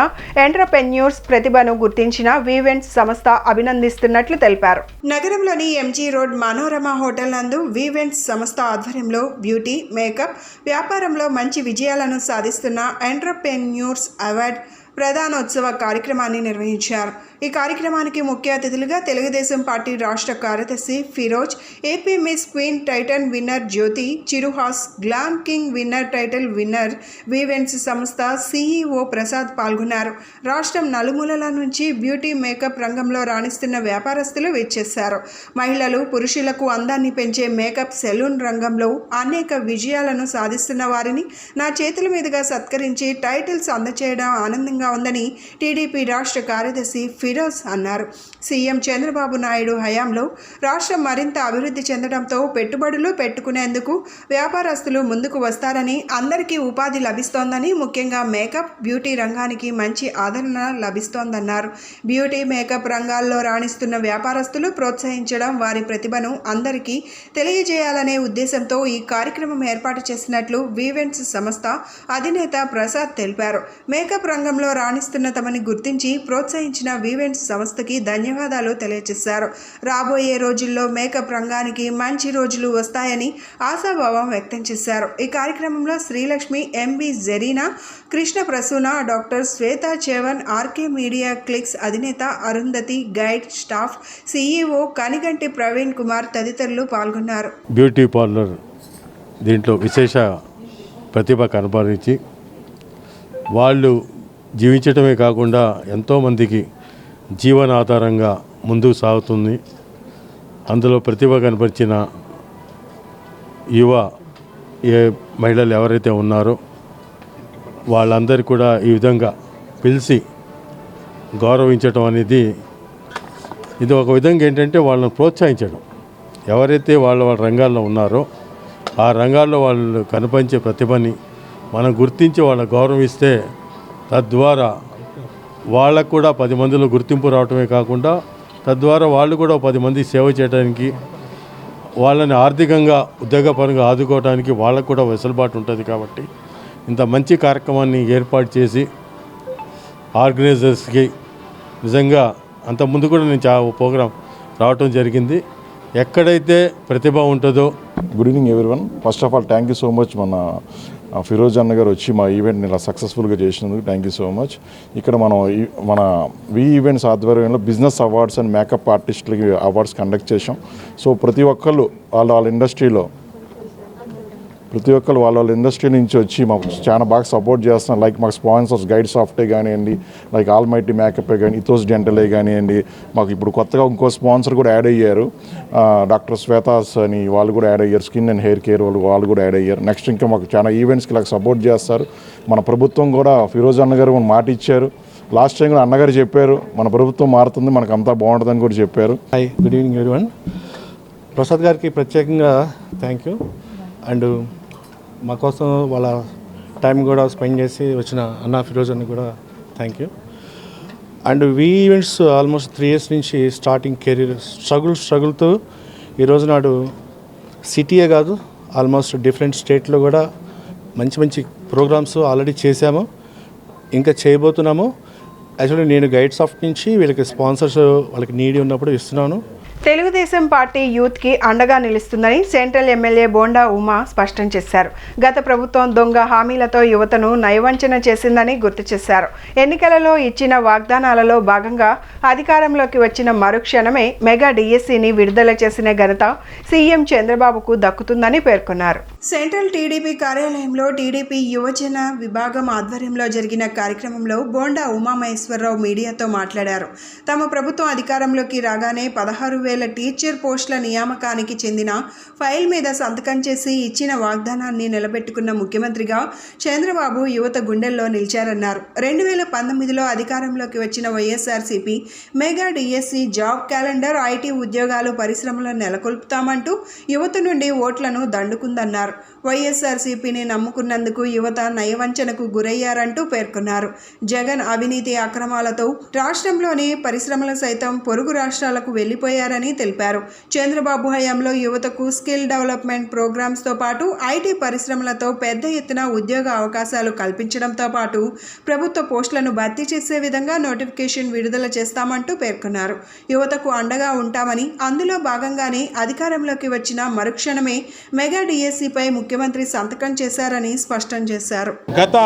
ఎంటర్‌ప్రెన్యూర్స్ ప్రతిభను గుర్తించిన వీవెంట్స్ సంస్థ అభినందిస్తున్నట్లు తెలిపారు. నగరంలోని ఎంజీ రోడ్ మనోరమ హోటల్ నందు వీవెంట్స్ సంస్థ ఆధ్వర్యంలో బ్యూటీ, మేకప్ వ్యాపారంలో మంచి విజయాలను సాధిస్తున్న ఎంటర్‌ప్రెన్యూర్స్ అవార్డ్ ప్రధానోత్సవ కార్యక్రమాన్ని నిర్వహించారు. ఈ కార్యక్రమానికి ముఖ్య అతిథులుగా తెలుగుదేశం పార్టీ రాష్ట్ర కార్యదర్శి Firoz, AP miss queen title winner Jyothi, Chiruhas, glam king winner title winner V Events సంస్థ CEO ప్రసాద్ పాల్గొన్నారు. రాష్ట్రం నలుమూలల నుంచి బ్యూటీ, మేకప్ రంగంలో రాణిస్తున్న వ్యాపారస్తులు విచ్చేశారు. మహిళలు, పురుషులకు అందాన్ని పెంచే మేకప్ సెలూన్ రంగంలో అనేక విజయాలను సాధిస్తున్న వారిని నా చేతుల మీదుగా సత్కరించి టైటిల్స్ అందచేయడం ఆనందంగా ఉందని టీడీపీ రాష్ట్ర కార్యదర్శి ఫిరోజ్ అన్నారు. సీఎం చంద్రబాబు నాయుడు హయాంలో రాష్ట్రం మరింత అభివృద్ధి చెందడంతో పెట్టుబడులు పెట్టుకునేందుకు వ్యాపారస్తులు ముందుకు వస్తారని, అందరికీ ఉపాధి లభిస్తోందని, ముఖ్యంగా మేకప్, బ్యూటీ రంగానికి మంచి ఆదరణ లభిస్తోందన్నారు. బ్యూటీ, మేకప్ రంగాల్లో రాణిస్తున్న వ్యాపారస్తులు ప్రోత్సహించడం, వారి ప్రతిభను అందరికీ తెలియజేయాలనే ఉద్దేశంతో ఈ కార్యక్రమం ఏర్పాటు చేసినట్లు వీవెంట్స్ సంస్థ అధినేత ప్రసాద్ తెలిపారు. మేకప్ రంగంలో రాణిస్తున్న తమని గుర్తించి ప్రోత్సహించిన వీవెంట్స్ సంస్థకి ధన్యవాదాలు తెలియజేశారు. రాబోయే రోజుల్లో మేకప్ రంగానికి మంచి రోజులు వస్తాయని ఆశాభావం వ్యక్తం చేశారు. ఈ కార్యక్రమంలో శ్రీలక్ష్మి, ఎంబి జరీనా, కృష్ణ ప్రసూన, డాక్టర్ శ్వేత చేవన్, ఆర్కే మీడియా క్లిక్స్ అధినేత Arundhati, guide, staff, CEO Kaniganti Praveen Kumar తదితరులు పాల్గొన్నారు. బ్యూటీ పార్లర్ దీంట్లో విశేష ప్రతిభ కనబరించి వాళ్ళు జీవించడమే కాకుండా ఎంతోమందికి జీవనాధారంగా ముందుకు సాగుతుంది. అందులో ప్రతిభ కనపరిచిన యువ మహిళలు ఎవరైతే ఉన్నారో వాళ్ళందరూ కూడా ఈ విధంగా పిలిచి గౌరవించడం అనేది ఇది ఒక విధంగా ఏంటంటే వాళ్ళని ప్రోత్సహించడం. ఎవరైతే వాళ్ళ రంగాల్లో ఉన్నారో ఆ రంగాల్లో వాళ్ళు కనిపించే ప్రతిభని మనం గుర్తించి వాళ్ళని గౌరవిస్తే తద్వారా వాళ్ళకు కూడా 10 మందిలో గుర్తింపు రావటమే కాకుండా తద్వారా వాళ్ళు కూడా 10 మంది సేవ చేయడానికి, వాళ్ళని ఆర్థికంగా ఉద్యోగపరంగా ఆదుకోవడానికి వాళ్ళకు కూడా వెసులుబాటు ఉంటుంది. కాబట్టి ఇంత మంచి కార్యక్రమాన్ని ఏర్పాటు చేసి ఆర్గనైజర్స్కి నిజంగా అంతకుముందు కూడా నేను ప్రోగ్రాం రావటం జరిగింది. ఎక్కడైతే ప్రతిభ ఉంటుందో. Good evening everyone. First of all thank you so much మన ఫిరోజ్ అన్న గారు వచ్చి మా ఈవెంట్ని ఇలా సక్సెస్ఫుల్గా చేసినందుకు థ్యాంక్ యూ సో మచ్. ఇక్కడ మన వి ఈవెంట్స్ ఆధ్వర్యంలో బిజినెస్ అవార్డ్స్ అండ్ మేకప్ ఆర్టిస్టులకి అవార్డ్స్ కండక్ట్ చేసాం. సో ప్రతి ఒక్కళ్ళు వాళ్ళ ఇండస్ట్రీలో ఇండస్ట్రీ నుంచి వచ్చి మాకు చాలా బాగా సపోర్ట్ చేస్తున్నారు. లైక్ మాకు స్పాన్సర్స్ గైడ్ సాఫ్టే కానివ్వండి, లైక్ ఆల్మైటీ మేకప్ కానీ, ఇథోస్ డెంటలే కానివ్వండి. మాకు ఇప్పుడు కొత్తగా ఇంకో స్పాన్సర్ కూడా యాడ్ అయ్యారు, డాక్టర్ శ్వేతాస్ అని, వాళ్ళు కూడా యాడ్ అయ్యారు. స్కిన్ అండ్ హెయిర్ కేర్ వాళ్ళు కూడా యాడ్ అయ్యారు. నెక్స్ట్ ఇంకా మాకు చాలా ఈవెంట్స్కి ఇలా సపోర్ట్ చేస్తారు. మన ప్రభుత్వం కూడా ఫిరోజ్ అన్న గారు మాట ఇచ్చారు. లాస్ట్ టైం కూడా అన్నగారు చెప్పారు మన ప్రభుత్వం మారుతుంది, మనకు అంతా బాగుంటుందని కూడా చెప్పారు. Hi, good evening everyone. Prasad గారికి ప్రత్యేకంగా థ్యాంక్ యూ. అండ్ మా కోసం వాళ్ళ టైం కూడా స్పెండ్ చేసి వచ్చిన అన్న ఫిరోజ్ అని కూడా thank you. And we events almost 3 years నుంచి స్టార్టింగ్ కెరీర్ స్ట్రగుల్తో ఈరోజు నాడు సిటీయే కాదు ఆల్మోస్ట్ డిఫరెంట్ స్టేట్లో కూడా మంచి ప్రోగ్రామ్స్ ఆల్రెడీ చేశాము, ఇంకా చేయబోతున్నాము. యాక్చువల్లీ నేను గైడ్ సాఫ్ట్ నుంచి వీళ్ళకి స్పాన్సర్స్ వాళ్ళకి నీడి ఉన్నప్పుడు ఇస్తున్నాను. తెలుగుదేశం పార్టీ యూత్కి అండగా నిలుస్తుందని సెంట్రల్ ఎమ్మెల్యే బోండా ఉమా స్పష్టం చేశారు. గత ప్రభుత్వం దొంగ హామీలతో యువతను నయవంచన చేసిందని గుర్తు చేశారు. ఎన్నికలలో ఇచ్చిన వాగ్దానాలలో భాగంగా అధికారంలోకి వచ్చిన మరుక్షణమే మెగా డిఎస్సిని విడుదల చేసిన ఘనత సీఎం చంద్రబాబుకు దక్కుతుందని పేర్కొన్నారు. సెంట్రల్ టీడీపీ కార్యాలయంలో టీడీపీ యువజన విభాగం ఆధ్వర్యంలో జరిగిన కార్యక్రమంలో బోండా ఉమామహేశ్వరరావు మీడియాతో మాట్లాడారు. తమ ప్రభుత్వం అధికారంలోకి రాగానే 16,000 టీచర్ పోస్టుల నియామకానికి చెందిన ఫైల్ మీద సంతకం చేసి ఇచ్చిన వాగ్దానాన్ని నిలబెట్టుకున్న ముఖ్యమంత్రిగా చంద్రబాబు యువత గుండెల్లో నిలిచారన్నారు. 2019లో అధికారంలోకి వచ్చిన YSRCP mega DSC job calendar, IT ఉద్యోగాలు, పరిశ్రమలను నెలకొల్పుతామంటూ యువత నుండి ఓట్లను దండుకుందన్నారు. వైఎస్ఆర్సీపీని నమ్ముకున్నందుకు యువత నయవంచనకు గురయ్యారంటూ పేర్కొన్నారు. జగన్ అవినీతి అక్రమాలతో రాష్ట్రంలోని పరిశ్రమలు సైతం పొరుగు రాష్ట్రాలకు వెళ్లిపోయారని తెలిపారు. చంద్రబాబు హయాంలో యువతకు స్కిల్ డెవలప్మెంట్ ప్రోగ్రామ్స్తో పాటు ఐటీ పరిశ్రమలతో పెద్ద ఎత్తున ఉద్యోగ అవకాశాలు కల్పించడంతో పాటు ప్రభుత్వ పోస్టులను భర్తీ చేసే విధంగా నోటిఫికేషన్ విడుదల చేస్తామంటూ పేర్కొన్నారు. యువతకు అండగా ఉంటామని, అందులో భాగంగానే అధికారంలోకి వచ్చిన మరుక్షణమే మెగా డిఎస్సిపై ముఖ్యమంత్రి సంతకం చేశారని స్పష్టం చేశారు. గత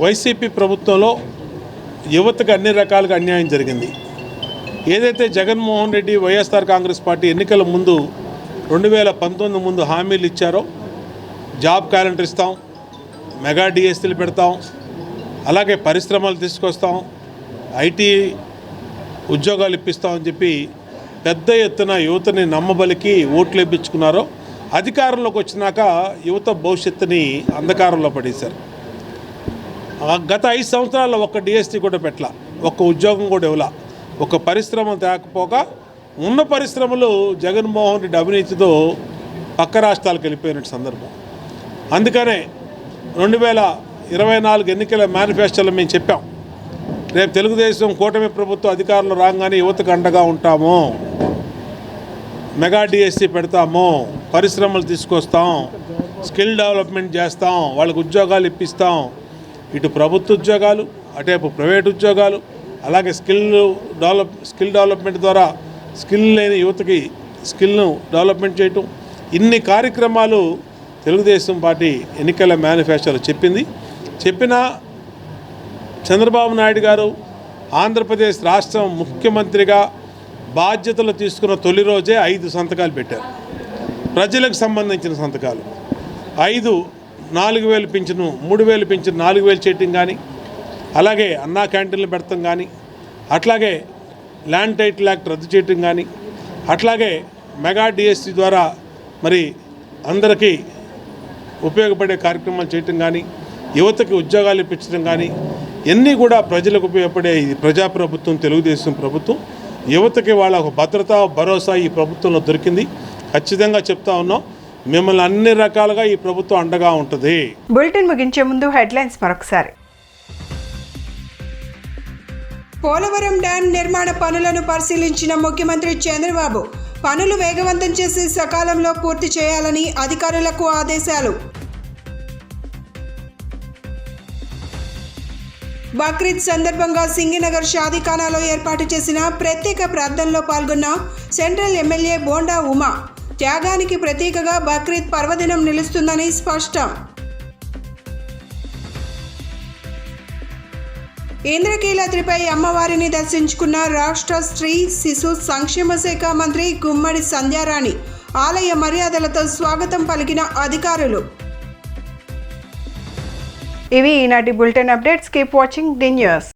వైసీపీ ప్రభుత్వంలో యువతకు అన్ని రకాలుగా అన్యాయం జరిగింది. ఏదైతే జగన్మోహన్ రెడ్డి వైఎస్ఆర్ కాంగ్రెస్ పార్టీ ఎన్నికల ముందు 2019 ముందు హామీలు ఇచ్చారో, జాబ్ క్యాలెండర్ ఇస్తాం, మెగా డిఎస్సీలు పెడతాం, అలాగే పరిశ్రమలు తీసుకొస్తాం, ఐటీ ఉద్యోగాలు ఇప్పిస్తామని చెప్పి పెద్ద ఎత్తున యువతని నమ్మబలికి ఓట్లు ఇప్పించుకున్నారో, అధికారంలోకి వచ్చినాక యువత భవిష్యత్తుని అంధకారంలో పడేశారు. గత 5 సంవత్సరాల్లో ఒక్క డిఎస్సీ కూడా పెట్టలా, ఒక్క ఉద్యోగం కూడా ఇవ్వలా, ఒక పరిశ్రమ తేకపోగా ఉన్న పరిశ్రమలు జగన్మోహన్ రెడ్డి అవినీతితో పక్క రాష్ట్రాలకు వెళ్ళిపోయిన సందర్భం. అందుకనే 2024 ఎన్నికల మేనిఫెస్టోలో మేము చెప్పాం, రేపు తెలుగుదేశం కూటమి ప్రభుత్వం అధికారంలో రాగానే యువతకు అండగా ఉంటాము, మెగా డిఎస్సి పెడతాము, పరిశ్రమలు తీసుకొస్తాం, స్కిల్ డెవలప్మెంట్ చేస్తాం, వాళ్ళకు ఉద్యోగాలు ఇప్పిస్తాం. ఇటు ప్రభుత్వ ఉద్యోగాలు, అటేపు ప్రైవేట్ ఉద్యోగాలు, అలాగే స్కిల్ డెవలప్మెంట్ ద్వారా స్కిల్ లేని యువతకి స్కిల్ను డెవలప్మెంట్ చేయటం, ఇన్ని కార్యక్రమాలు తెలుగుదేశం పార్టీ ఎన్నికల మేనిఫెస్టోలో చెప్పినా చంద్రబాబు నాయుడు గారు ఆంధ్రప్రదేశ్ రాష్ట్రం ముఖ్యమంత్రిగా బాధ్యతలు తీసుకున్న తొలి రోజే 5 సంతకాలు పెట్టారు. ప్రజలకు సంబంధించిన సంతకాలు 5, 4,000 పింఛను, 3,000 పింఛను 4,000 చేయటం కానీ, అలాగే అన్నా క్యాంటీన్లు పెడతాం కానీ, అట్లాగే ల్యాండ్ టైటిల్ యాక్ట్ రద్దు చేయటం కానీ, అట్లాగే మెగా డిఎస్సి ద్వారా మరి అందరికీ ఉపయోగపడే కార్యక్రమాలు చేయటం కానీ, యువతకి ఉద్యోగాలు ఇప్పించడం కానీ, ఇవన్నీ కూడా ప్రజలకు ఉపయోగపడే ఇది ప్రజాప్రభుత్వం, తెలుగుదేశం ప్రభుత్వం. యువతకి వాళ్ళ ఒక భద్రత, భరోసా ఈ ప్రభుత్వంలో దొరికింది. ఖచ్చితంగా చెప్తా ఉన్నాం, మిమ్మల్ని అన్ని రకాలుగా ఈ ప్రభుత్వం అండగా ఉంటుంది. బులెటిన్ ముగించే ముందు హెడ్లైన్స్ మరొకసారి. పోలవరం డ్యాం నిర్మాణ పనులను పరిశీలించిన ముఖ్యమంత్రి చంద్రబాబు, పనులు వేగవంతం చేసి సకాలంలో పూర్తి చేయాలని అధికారులకు ఆదేశాలు. బక్రీద్ సందర్భంగా సింగినగర్ షాదీఖానాలో ఏర్పాటు చేసిన ప్రత్యేక ప్రార్థనలో పాల్గొన్న సెంట్రల్ ఎమ్మెల్యే బోండా ఉమా, త్యాగానికి ప్రతీకగా బక్రీద్ పర్వదినం నిలుస్తుందని స్పష్టం. ఇంద్రకీలాద్రిపై అమ్మవారిని దర్శించుకున్న రాష్ట్ర స్త్రీ శిశు సంక్షేమ శాఖ మంత్రి గుమ్మడి సంధ్యారాణి, ఆలయ మర్యాదలతో స్వాగతం పలికిన అధికారులు. ఇవి ఈనాటి bulletin updates. Keep watching the news.